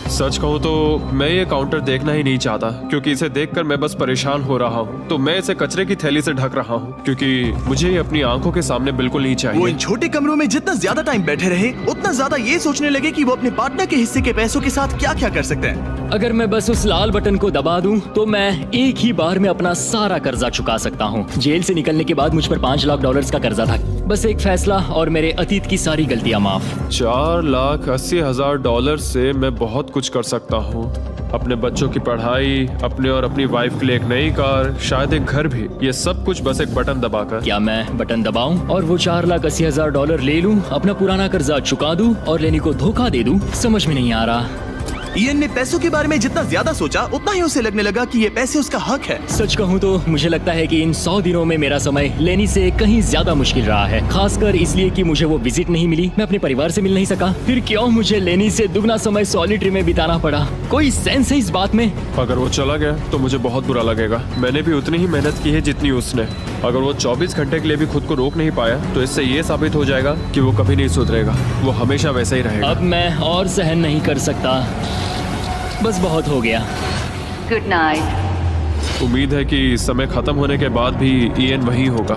सच कहूँ तो मैं ये काउंटर देखना ही नहीं चाहता, क्योंकि इसे देखकर मैं बस परेशान हो रहा हूँ। तो मैं इसे कचरे की थैली से ढक रहा हूँ, क्योंकि मुझे ये अपनी आंखों के सामने बिल्कुल नहीं वो चाहिए। इन छोटे कमरों में जितना ज्यादा टाइम बैठे रहे उतना ज्यादा ये सोचने लगे कि वो अपने पार्टनर के हिस्से के पैसों के साथ क्या क्या कर सकते हैं। अगर मैं बस उस लाल बटन को दबा दूं तो मैं एक ही बार में अपना सारा कर्जा चुका सकता हूं। जेल से निकलने के बाद मुझ पर $5,00,000 का कर्जा था। बस एक फैसला और मेरे अतीत की सारी गलतियां माफ। $4,80,000 से मैं बहुत कुछ कर सकता हूँ। अपने बच्चों की पढ़ाई, अपने और अपनी वाइफ के लिए एक नई कार, शायद एक घर भी। ये सब कुछ बस एक बटन दबाकर। क्या मैं बटन दबाऊं और वो $4,80,000 ले लूं, अपना पुराना कर्जा चुका दूं और लेनी को धोखा दे दूं? समझ में नहीं आ रहा। इयन ने पैसों के बारे में जितना ज्यादा सोचा उतना ही उसे लगने लगा कि ये पैसे उसका हक है। सच कहूँ तो मुझे लगता है कि इन 100 दिनों में मेरा समय लेनी से कहीं ज्यादा मुश्किल रहा है, खासकर इसलिए कि मुझे वो विजिट नहीं मिली, मैं अपने परिवार से मिल नहीं सका। फिर क्यों मुझे लेनी से दुगना समय सॉलिटरी में बिताना पड़ा? कोई सेंस है इस बात में? अगर वो चला गया तो मुझे बहुत बुरा लगेगा। मैंने भी उतनी ही मेहनत की है जितनी उसने। अगर वो 24 घंटे के लिए भी खुद को रोक नहीं पाया तो इससे ये साबित हो जाएगा कि वो कभी नहीं सुधरेगा। वो हमेशा वैसा ही रहेगा। अब मैं और सहन नहीं कर सकता, बस बहुत हो गया। गुड उम्मीद है कि समय खत्म होने के बाद भी इयन वही होगा।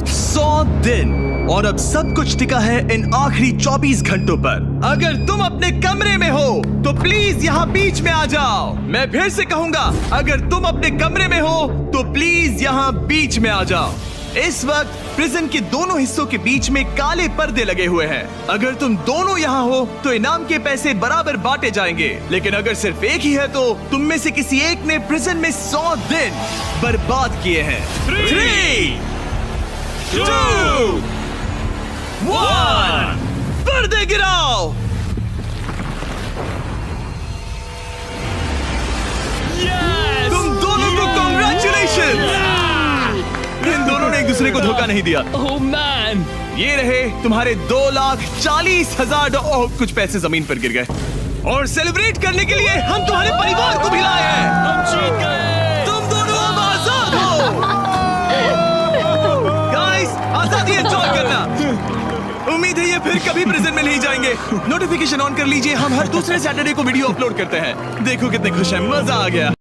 100 दिन और अब सब कुछ टिका है इन आखिरी 24 घंटों पर। अगर तुम अपने कमरे में हो तो प्लीज यहाँ बीच में आ जाओ। मैं फिर से कहूंगा, अगर तुम अपने कमरे में हो तो प्लीज यहाँ बीच में आ जाओ। इस वक्त प्रिजन के दोनों हिस्सों के बीच में काले पर्दे लगे हुए हैं। अगर तुम दोनों यहाँ हो तो इनाम के पैसे बराबर बांटे जाएंगे, लेकिन अगर सिर्फ एक ही है तो तुम में से किसी एक ने प्रिजन में 100 दिन बर्बाद किए हैं। 3, 2, 1, पर्दे गिराओ। तुम दोनों को कांग्रेचुलेशन। इन दोनों ने एक दूसरे को धोखा नहीं दिया। ओह मैन, ये रहे तुम्हारे 2,40,000 और कुछ पैसे जमीन पर गिर गए। और सेलिब्रेट करने के लिए हम तुम्हारे परिवार को भी लाए हैं। हम जीत गए। तुम दोनों अब आजाद हो। गाइस, आजादी एंजॉय करना। उम्मीद है ये फिर कभी प्रिजन में नहीं जाएंगे। नोटिफिकेशन ऑन कर लीजिए, हम हर दूसरे सैटरडे को वीडियो अपलोड करते हैं। देखो कितने खुश हैं, मजा आ गया।